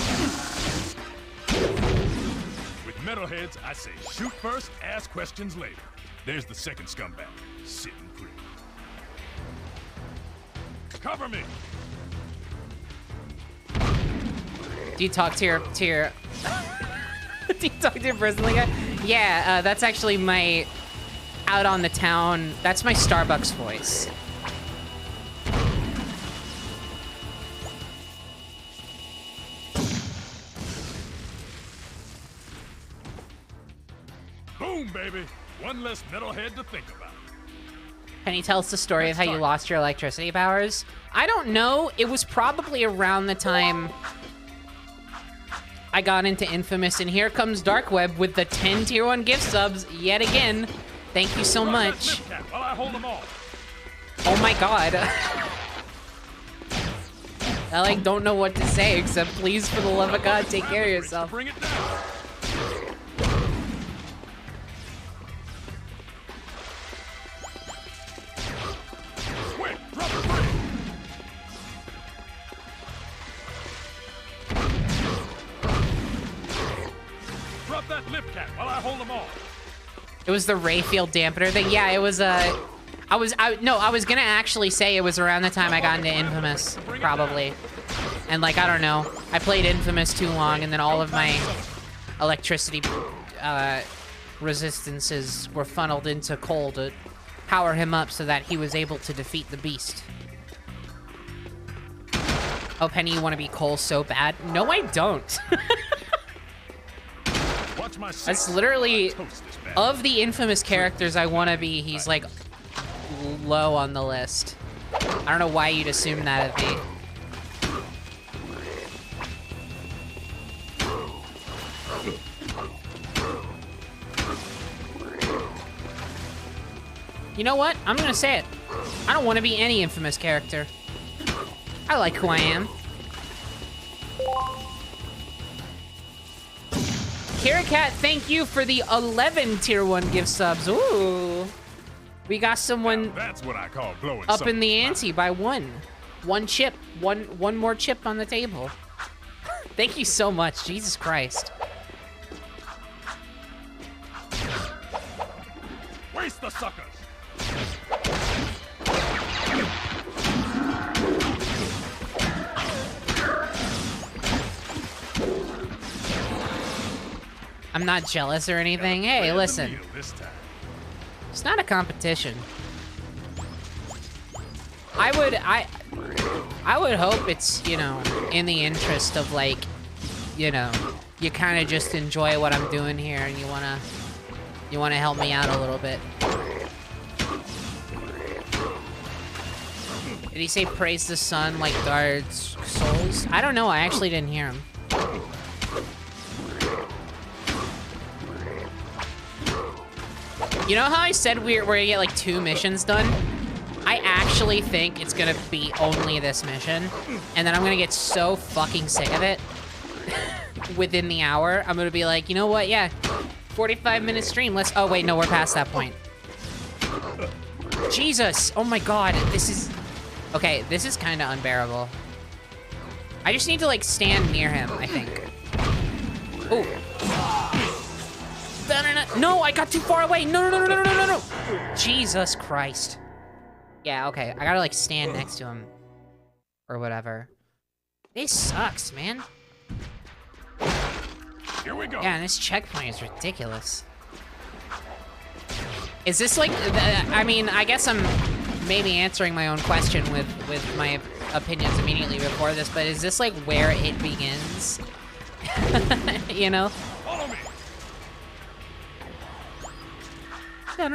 With metalheads, I say shoot first, ask questions later. There's the second scumbag, sitting pretty. Cover me. Do you talk to your do you talk to your personal guy? Yeah, that's actually my out on the town. That's my Starbucks voice. Boom, baby. One less metalhead to think about. Penny tells the story of how you lost your electricity powers. I don't know. It was probably around the time I got into Infamous, and here comes Dark Web with the 10 tier 1 gift subs yet again. Thank you so much. While I hold them all. Oh my god. I like don't know what to say except please for the love of God take care of yourself. Bring it down. Quick, drop the bridge. Drop that lip cap while I hold them all. It was the Rayfield dampener thing. Yeah, it was I was gonna actually say it was around the time I got into Infamous, probably. And like, I don't know. I played Infamous too long, and then all of my electricity resistances were funneled into Cole to power him up so that he was able to defeat the beast. Oh, Penny, you want to be Cole so bad? No, I don't. Watch my That's literally, of the Infamous characters I want to be, he's like low on the list. I don't know why you'd assume that of me. You know what? I'm gonna say it. I don't want to be any Infamous character. I like who I am. Kira Cat, thank you for the 11 tier 1 gift subs. Ooh. We got someone that's what I call blowing up in the ante by one. One chip. One more chip on the table. Thank you so much. Jesus Christ. Waste the suckers. I'm not jealous or anything. Hey, listen. It's not a competition. I would hope it's, you know, in the interest of like, you know, you kind of just enjoy what I'm doing here and you wanna help me out a little bit. Did he say praise the sun like guards souls? I don't know. I actually didn't hear him. You know how I said we're gonna get like 2 missions done? I actually think it's gonna be only this mission, and then I'm gonna get so fucking sick of it within the hour. I'm gonna be like, you know what? Yeah, 45-minute stream. Let's. Oh wait, no, we're past that point. Jesus! Oh my God, this is. Okay, this is kind of unbearable. I just need to like stand near him, I think. Ooh. No, I got too far away. No. Jesus Christ. Yeah, okay. I gotta like stand next to him. Or whatever. This sucks, man. Here we go. Yeah, and this checkpoint is ridiculous. Is this like, I mean, I guess I'm maybe answering my own question with my opinions immediately before this, but is this like where it begins? You know? Follow me. Get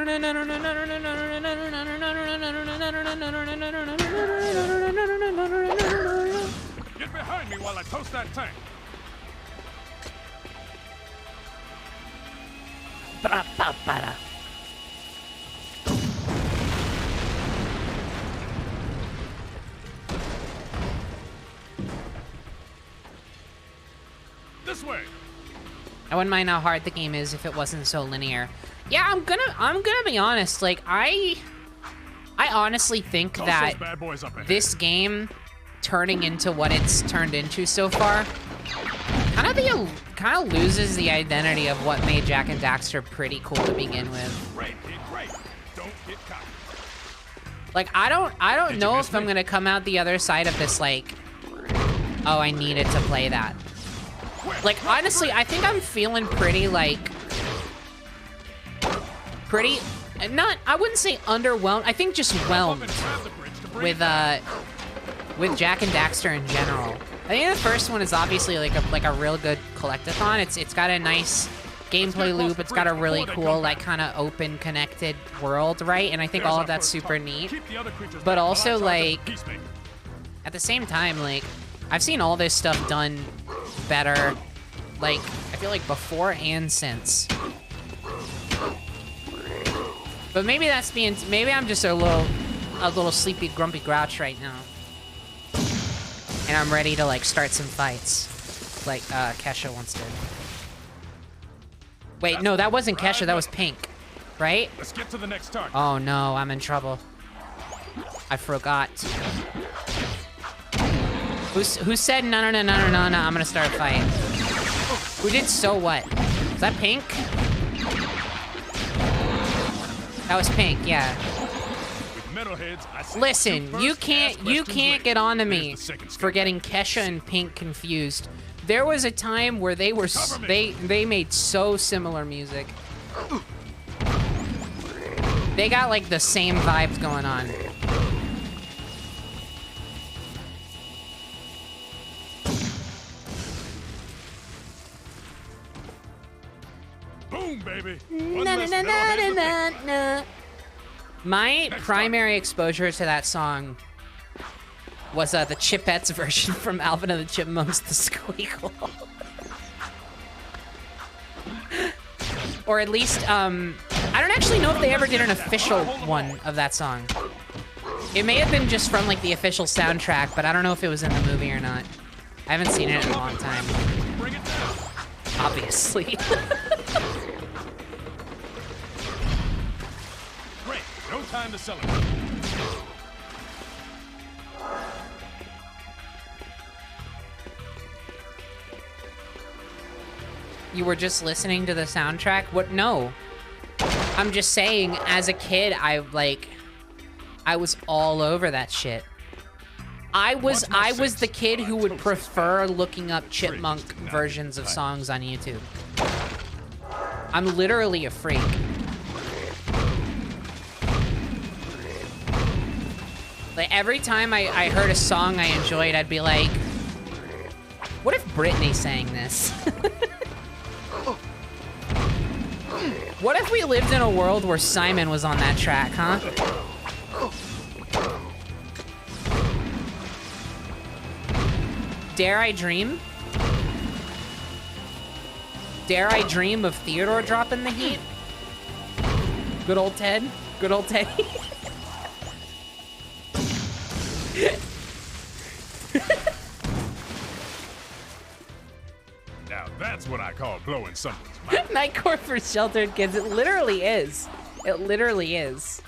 behind me while I toast that tank. This way. I wouldn't mind how hard the game is if it wasn't so linear. Yeah, I'm gonna be honest. Like I honestly think that this game turning into what it's turned into so far kind of loses the identity of what made Jak and Daxter pretty cool to begin with. Don't get caught. Like I don't know if I'm gonna come out the other side of this like, oh, I needed to play that. Like honestly, I think I'm feeling pretty like. Not, I wouldn't say underwhelmed. I think just whelmed with Jak and Daxter in general. I think the first one is obviously like a real good collectathon. It's got a nice gameplay loop. It's got a really cool, like, kind of open, connected world, right? And I think all of that's super neat. But also, like, at the same time, like, I've seen all this stuff done better, like, I feel like before and since. But maybe that's being, maybe I'm just a little sleepy, grumpy grouch right now. And I'm ready to, like, start some fights. Like, Kesha once did. Wait, no, that wasn't Kesha, that was Pink. Right? Let's get to the next target. Oh no, I'm in trouble. I forgot. Who said no, I'm gonna start a fight? Who did so what? Is that Pink? That was Pink, yeah. Listen, you can't get on to me for getting Kesha and Pink confused. There was a time where they were they made so similar music. They got like the same vibes going on. Boom, baby. My primary exposure to that song was the Chipettes version from Alvin and the Chipmunks, The Squeakle. Or at least, I don't actually know if they ever did an official one of that song. It may have been just from, like, the official soundtrack, but I don't know if it was in the movie or not. I haven't seen it in a long time. Obviously. Great. No time to celebrate. You were just listening to the soundtrack? What? No. I'm just saying, as a kid, I was all over that shit. I was the kid who would prefer looking up chipmunk versions of songs on YouTube. I'm literally a freak. Like, every time I heard a song I enjoyed, I'd be like, what if Britney sang this? What if we lived in a world where Simon was on that track, huh? Dare I dream? Dare I dream of Theodore dropping the heat? Good old Ted. Good old Teddy. Now that's what I call blowing someone's mind. Nightcore for sheltered kids. It literally is. It literally is.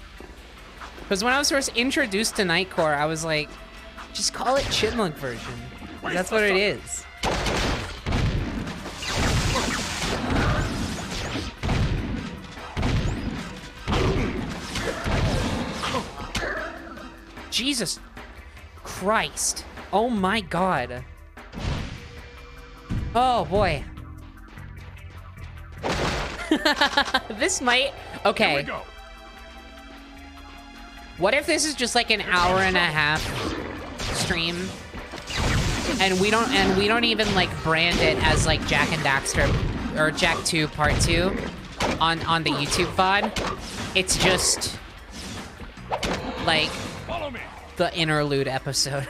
Because when I was first introduced to Nightcore, I was like, just call it Chipmunk version. That's what it is. Jesus Christ. Oh my God. Oh boy. This might... Okay. Here we go. What if this is just like an hour and a half stream? And we don't even like brand it as like Jak and Daxter or Jak II Part 2 on the YouTube VOD. It's just like the interlude episode.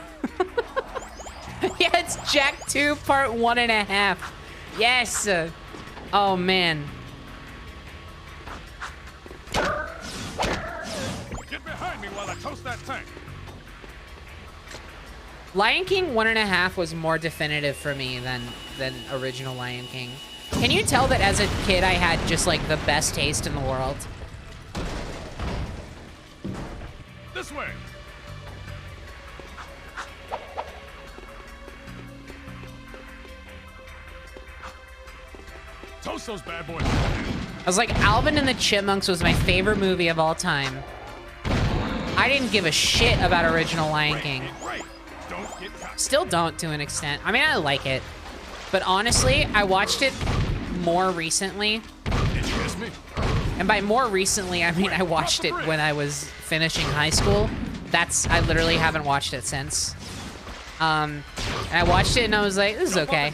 Yeah, it's Jak II Part 1.5. Yes. Oh man. Get behind me while I toast that tank. Lion King 1.5 was more definitive for me than original Lion King. Can you tell that as a kid I had just like the best taste in the world? This way. Toast those bad boys. I was like, Alvin and the Chipmunks was my favorite movie of all time. I didn't give a shit about original Lion King. Still don't to an extent. I mean, I like it. But honestly, I watched it more recently. Did you miss me? And by more recently, I mean I watched it when I was finishing high school. I literally haven't watched it since. And I watched it and I was like, this is okay.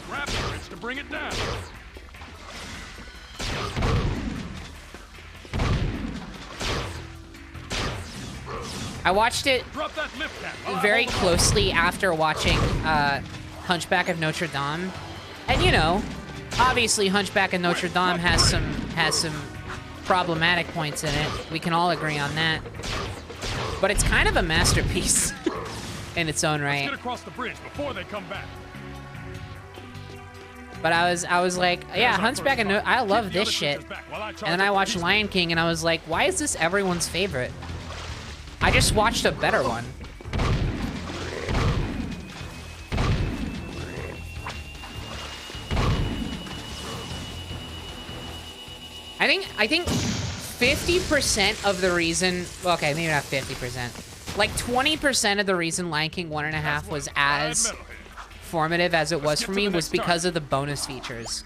I watched it Drop that lip cap. very closely after watching Hunchback of Notre Dame. And you know, obviously Hunchback of Notre Dame has some problematic points in it. We can all agree on that. But it's kind of a masterpiece in its own right. Let's get across the bridge before they come back. But I was like, yeah, Hunchback of Notre, I love this shit. And then I watched Lion King and I was like, why is this everyone's favorite? I just watched a better one. I think 50% of the reason, well, okay, maybe not 50%. Like 20% of the reason Lion King 1.5 was as formative as it was for me was because of the bonus features.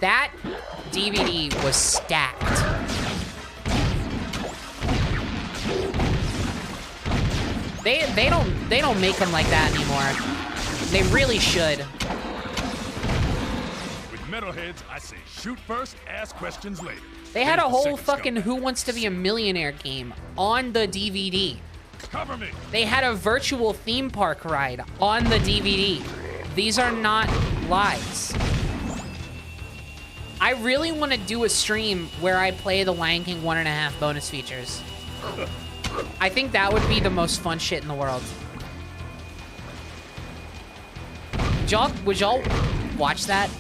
That DVD was stacked. They don't make them like that anymore. They really should. With metalheads, I say shoot first, ask questions later. They had a There's the whole second fucking scumbag. Who Wants to Be a Millionaire game on the DVD. Cover me. They had a virtual theme park ride on the DVD. These are not lies. I really want to do a stream where I play the Lion King 1.5 bonus features. I think that would be the most fun shit in the world. Would y'all watch that?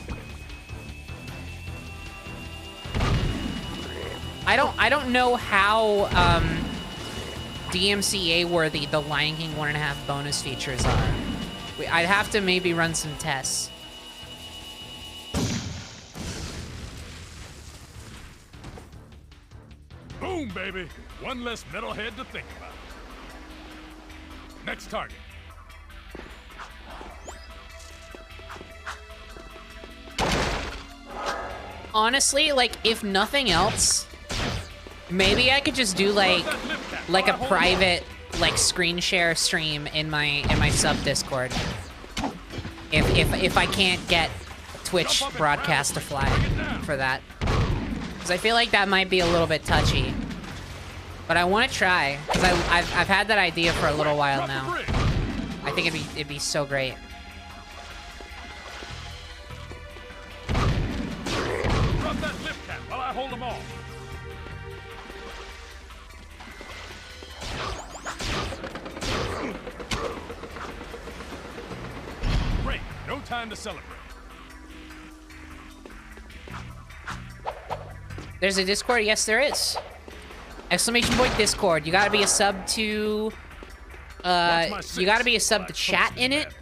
I don't know how DMCA worthy the Lion King 1.5 bonus features are. I'd have to maybe run some tests. Boom, baby. One less metalhead to think about. Next target. Honestly, like, if nothing else, maybe I could just do like a private like screen share stream in my sub Discord. If I can't get Twitch broadcast to fly for that. Because I feel like that might be a little bit touchy. But I want to try, because I've had that idea for a little while now. I think it'd be so great. Drop that lip cap while I hold them all. Great. No time to celebrate. There's a Discord? Yes, there is. Exclamation point Discord. You gotta be a sub to... you gotta be a sub to chat in it.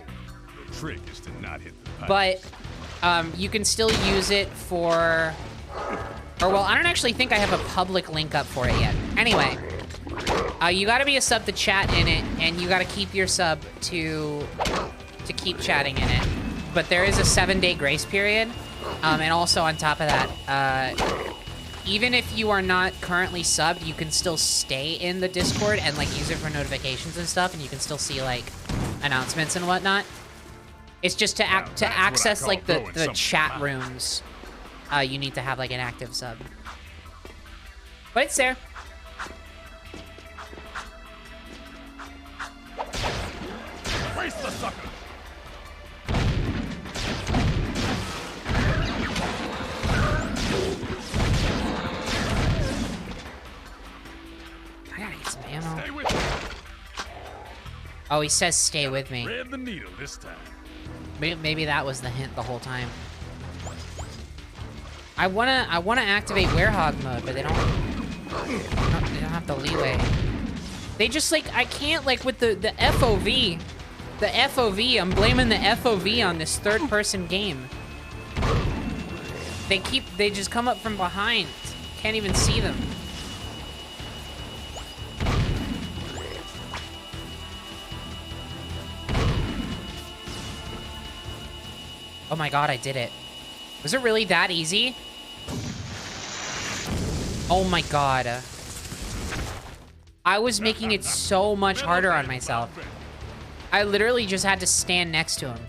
The trick is to not hit the pipe. But you can still use it for... Or, well, I don't actually think I have a public link up for it yet. Anyway, you gotta be a sub to chat in it, and you gotta keep your sub to keep chatting in it. But there is a 7-day grace period. And also on top of that, even if you are not currently subbed, you can still stay in the Discord and like use it for notifications and stuff, and you can still see like announcements and whatnot. It's just to access like the chat rooms, you need to have like an active sub. But it's there. Brace the sucker. I gotta get some ammo. Stay with me. Oh, he says stay with me. Thread the needle this time. Maybe that was the hint the whole time. I wanna activate Werehog mode, but they don't have the leeway. They just like, I can't like with the FOV. The FOV, I'm blaming the FOV on this third person game. They just come up from behind. Can't even see them. Oh my god, I did it. Was it really that easy? Oh my god. I was making it so much harder on myself. I literally just had to stand next to him.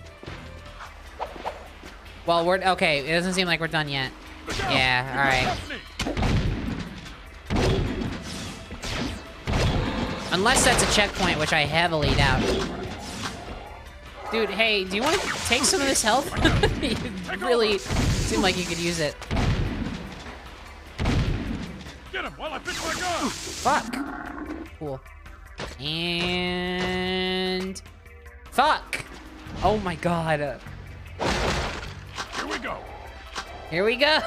Well, we're... Okay, it doesn't seem like we're done yet. Yeah, alright. Unless that's a checkpoint, which I heavily doubt. Dude, hey, do you want to take some of this health? You really seem like you could use it. Get him while I fix my gun. Fuck. Cool. And... Fuck! Oh my god. Here we go. Here we go.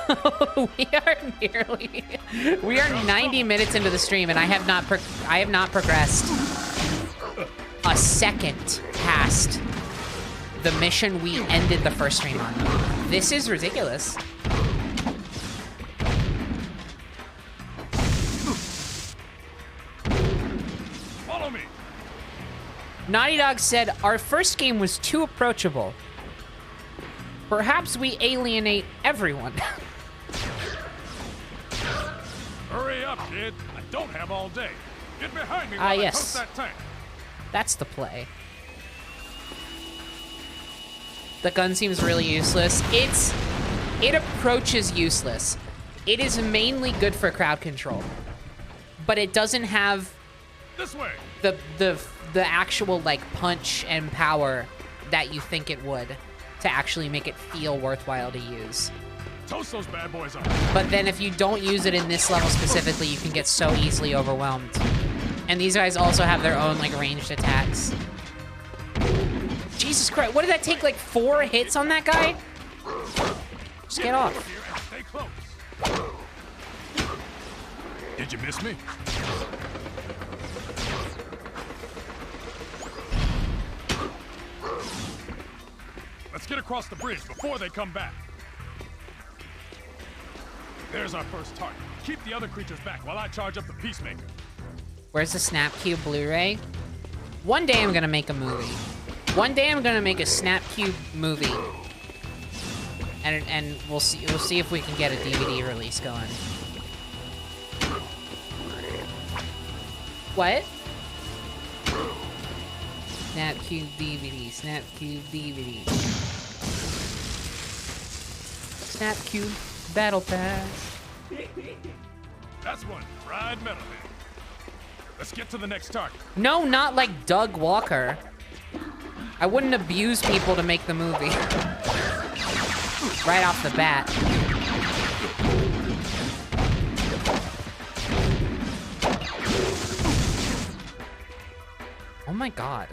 We are 90 minutes into the stream, and I have not progressed a second past the mission we ended the first stream on. This is ridiculous. Follow me. Naughty Dog said, our first game was too approachable. Perhaps we alienate everyone. Hurry up, kid. I don't have all day. Get behind me while I yes. toast that tank. That's the play. The gun seems really useless. It approaches useless. It is mainly good for crowd control, but it doesn't have This way. the actual like punch and power that you think it would to actually make it feel worthwhile to use. Toast those bad boys up. But then if you don't use it in this level specifically, you can get so easily overwhelmed. And these guys also have their own like ranged attacks. Jesus Christ, what did that take, like 4 hits on that guy? Just get off. Here and stay close. Did you miss me? Let's get across the bridge before they come back. There's our first target. Keep the other creatures back while I charge up the Peacemaker. Where's the Snapcube Blu-ray? One day I'm gonna make a movie. One day I'm gonna make a Snapcube movie. And we'll see if we can get a DVD release going. What? Snapcube DVD, Snapcube DVD. Snapcube Battle Pass. That's one fried metalhead. Let's get to the next target. No, not like Doug Walker. I wouldn't abuse people to make the movie. Right off the bat. Oh my god.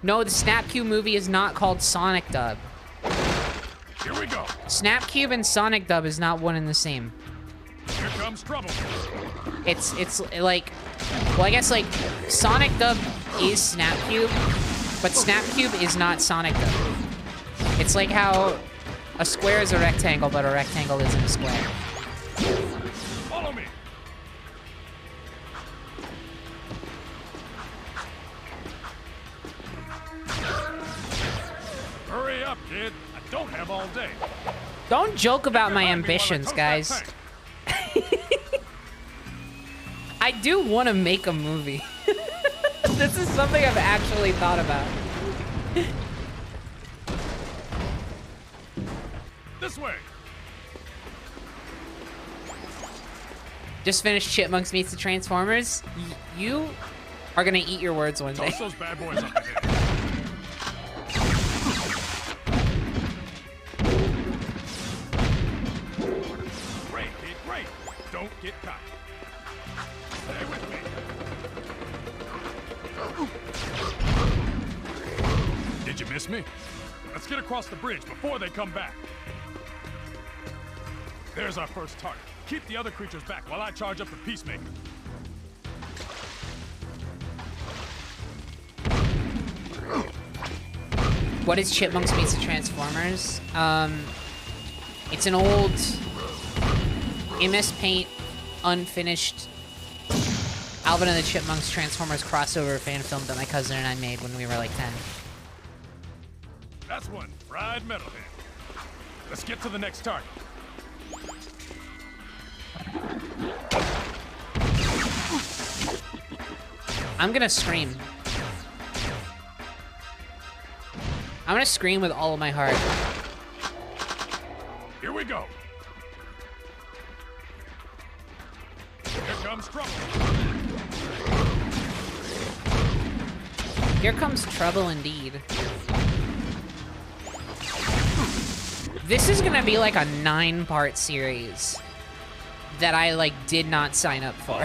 No, the Snapcube movie is not called Sonic Dub. Here we go. Snapcube and Sonic Dub is not one and the same. Here comes trouble. It's like, well, I guess like Sonic Dub is Snapcube, but Snapcube is not Sonic Dub. It's like how a square is a rectangle, but a rectangle isn't a square. Follow me. Hurry up, kid. I don't have all day. Don't joke about my ambitions, guys. I do want to make a movie. This is something I've actually thought about. This way. Just finished Chipmunks Meets the Transformers. You are gonna eat your words one day. Toss those bad boys up ahead. Great, kid, great. Don't get caught. Stay with me. Did you miss me? Let's get across the bridge before they come back. There's our first target. Keep the other creatures back while I charge up the Peacemaker. What is Chipmunks Meets the Transformers? It's an old MS Paint, unfinished Alvin and the Chipmunks Transformers crossover fan film that my cousin and I made when we were like 10. That's one fried metalhead. Let's get to the next target. I'm gonna scream. I'm gonna scream with all of my heart. Here we go. Here comes trouble. Here comes trouble indeed. This is gonna be like a 9-part series that I like did not sign up for.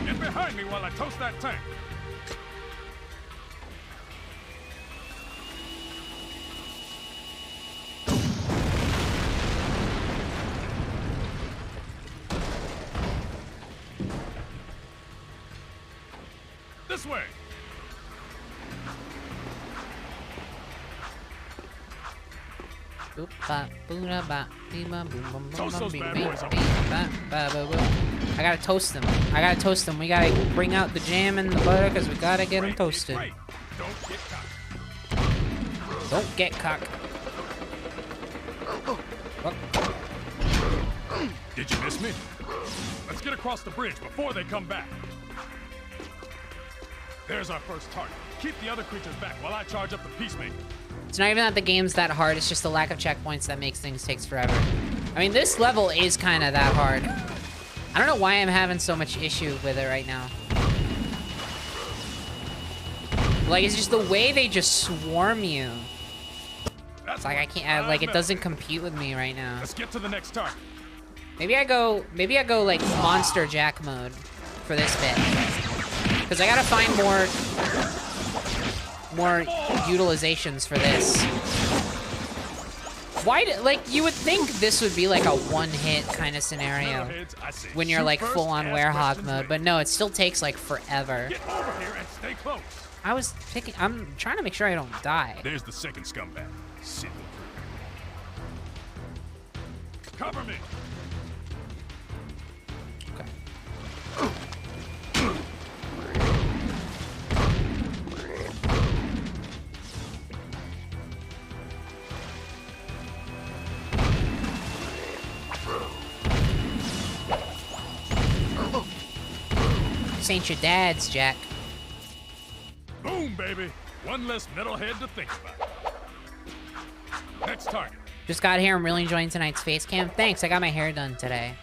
Get behind me while I toast that tank. This way. I gotta toast them. I gotta toast them. We gotta bring out the jam and the butter because we gotta get them toasted. Right. Don't get cocked. Don't get cocked. Oh. Did you miss me? Let's get across the bridge before they come back. There's our first target. Keep the other creatures back while I charge up the Peacemaker. It's not even that the game's that hard, it's just the lack of checkpoints that makes things take forever. I mean, this level is kind of that hard. I don't know why I'm having so much issue with it right now. Like, it's just the way they just swarm you. It's like I can't, like, it doesn't compute with me right now. Let's get to the next target. Maybe I go like Monster Jack mode for this bit. Because I gotta find more utilizations for this. Why, like, you would think this would be like a one-hit kind of scenario when you're like full-on werehog mode, but no, it still takes like forever. Get over here and stay close. I'm trying to make sure I don't die. There's the second scumbag. Sit through. Cover me. Okay. This ain't your dad's, Jack. Boom, baby. One less metalhead to think about. Next target. Just got here. I'm really enjoying tonight's face cam. Thanks. I got my hair done today.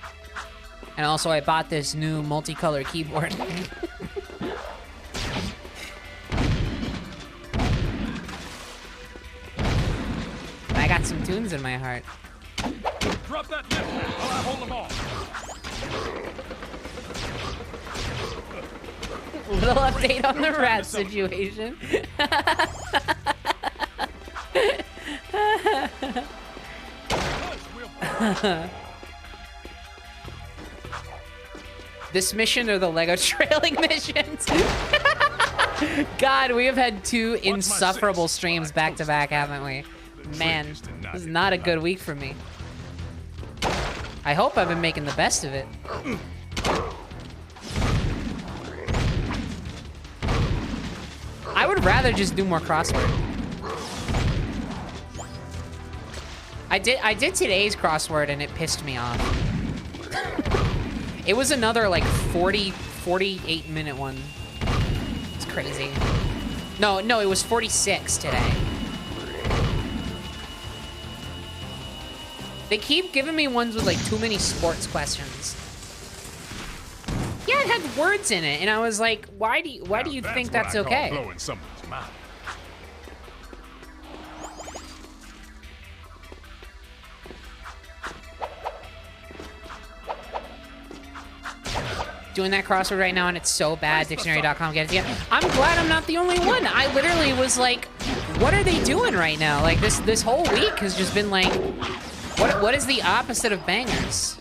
And also, I bought this new multicolor keyboard. I got some tunes in my heart. Drop that left hand while I hold them all. Little update on the rat situation. This mission or the Lego trailing missions? God, we have had 2 insufferable streams back to back, haven't we? Man, this is not a good week for me. I hope I've been making the best of it. I would rather just do more crossword. I did today's crossword and it pissed me off. It was another like 48 minute one. It's crazy. No, it was 46 today. They keep giving me ones with like too many sports questions. Yeah, it had words in it, and I was like, why do you think that's okay? Blowing someone's mind. Doing that crossword right now, and it's so bad. Dictionary.com, get it together. I'm glad I'm not the only one. I literally was like, what are they doing right now? Like this whole week has just been like, what is the opposite of bangers?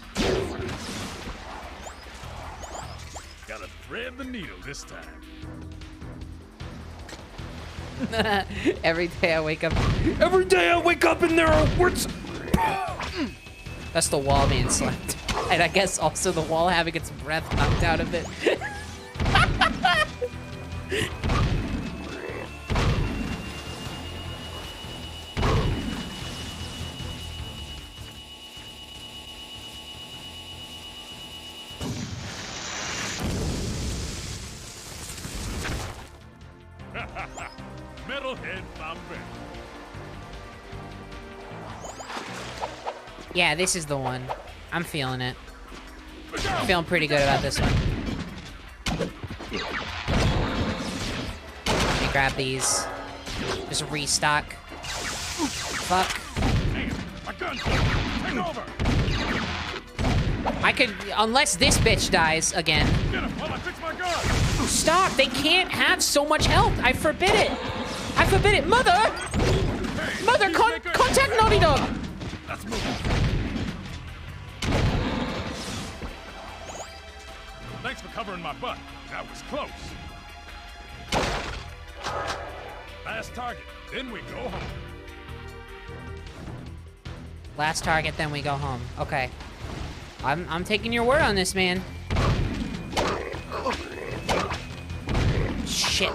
Gotta thread the needle this time. Every day I wake up and there are words. That's the wall being slapped. And I guess also the wall having its breath knocked out of it. Metalhead Bombay. Yeah, this is the one. I'm feeling it. Look out! Feeling pretty good about this one. Let me grab these. Just restock. Fuck. My gun! Take over! I could, unless this bitch dies again. Get him while I fix my gun! Stop! They can't have so much health. I forbid it. I forbid it, mother. Hey, Mother, Peacemaker, contact Naughty Dog. Let's move. Thanks for covering my butt. That was close. Last target, then we go home. Last target, then we go home. Okay. I'm taking your word on this, man. Shit.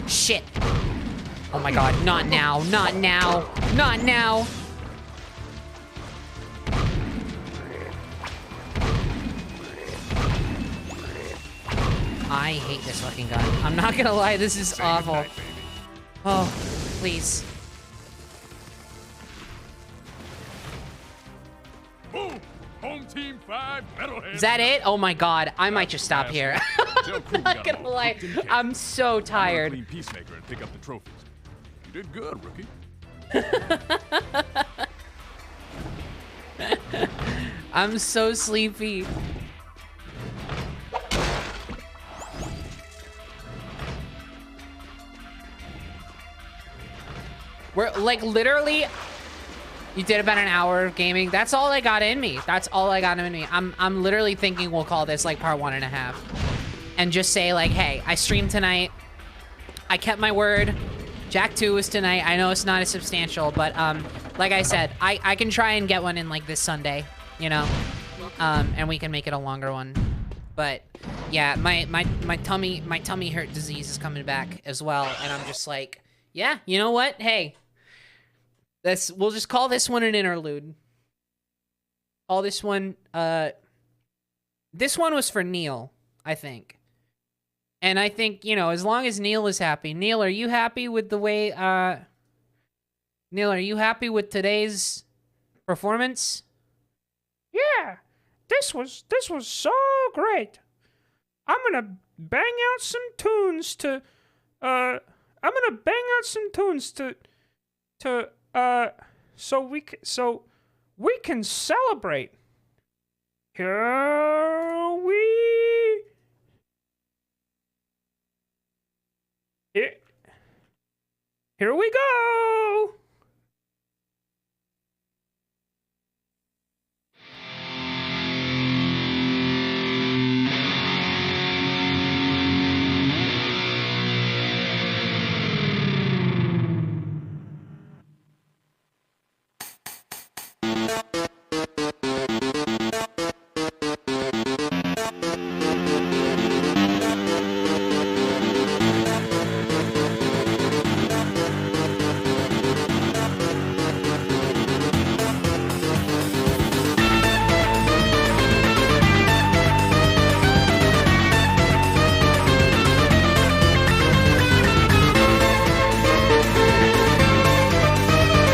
Shit. Oh my god, not now, not now, not now. I hate this fucking gun. I'm not gonna lie, this is awful. Say goodnight, baby. Oh, please. Boom! Home team 5, metalhead. Is that it? Oh my god, I might just stop here. Tell I'm crew we not got gonna them all lie, cooked and caked. I'm so I'm gonna tired. clean Peacemaker and pick up the trophies. You did good, rookie. I'm so sleepy. We're like literally, you did about an hour of gaming. That's all I got in me. That's all I got in me. I'm literally thinking we'll call this like part 1.5, and just say like, hey, I streamed tonight. I kept my word. Jak II is tonight. I know it's not as substantial, but like I said, I can try and get one in like this Sunday, you know, and we can make it a longer one. But yeah, my tummy hurt disease is coming back as well, and I'm just like, yeah, you know what? Hey, we'll just call this one an interlude. Call this one this one was for Neil, I think. And I think, you know, as long as Neil is happy. Neil, are you happy with the way Neil, are you happy with today's performance? Yeah, this was so great. I'm gonna bang out some tunes to so we can celebrate. Here we go.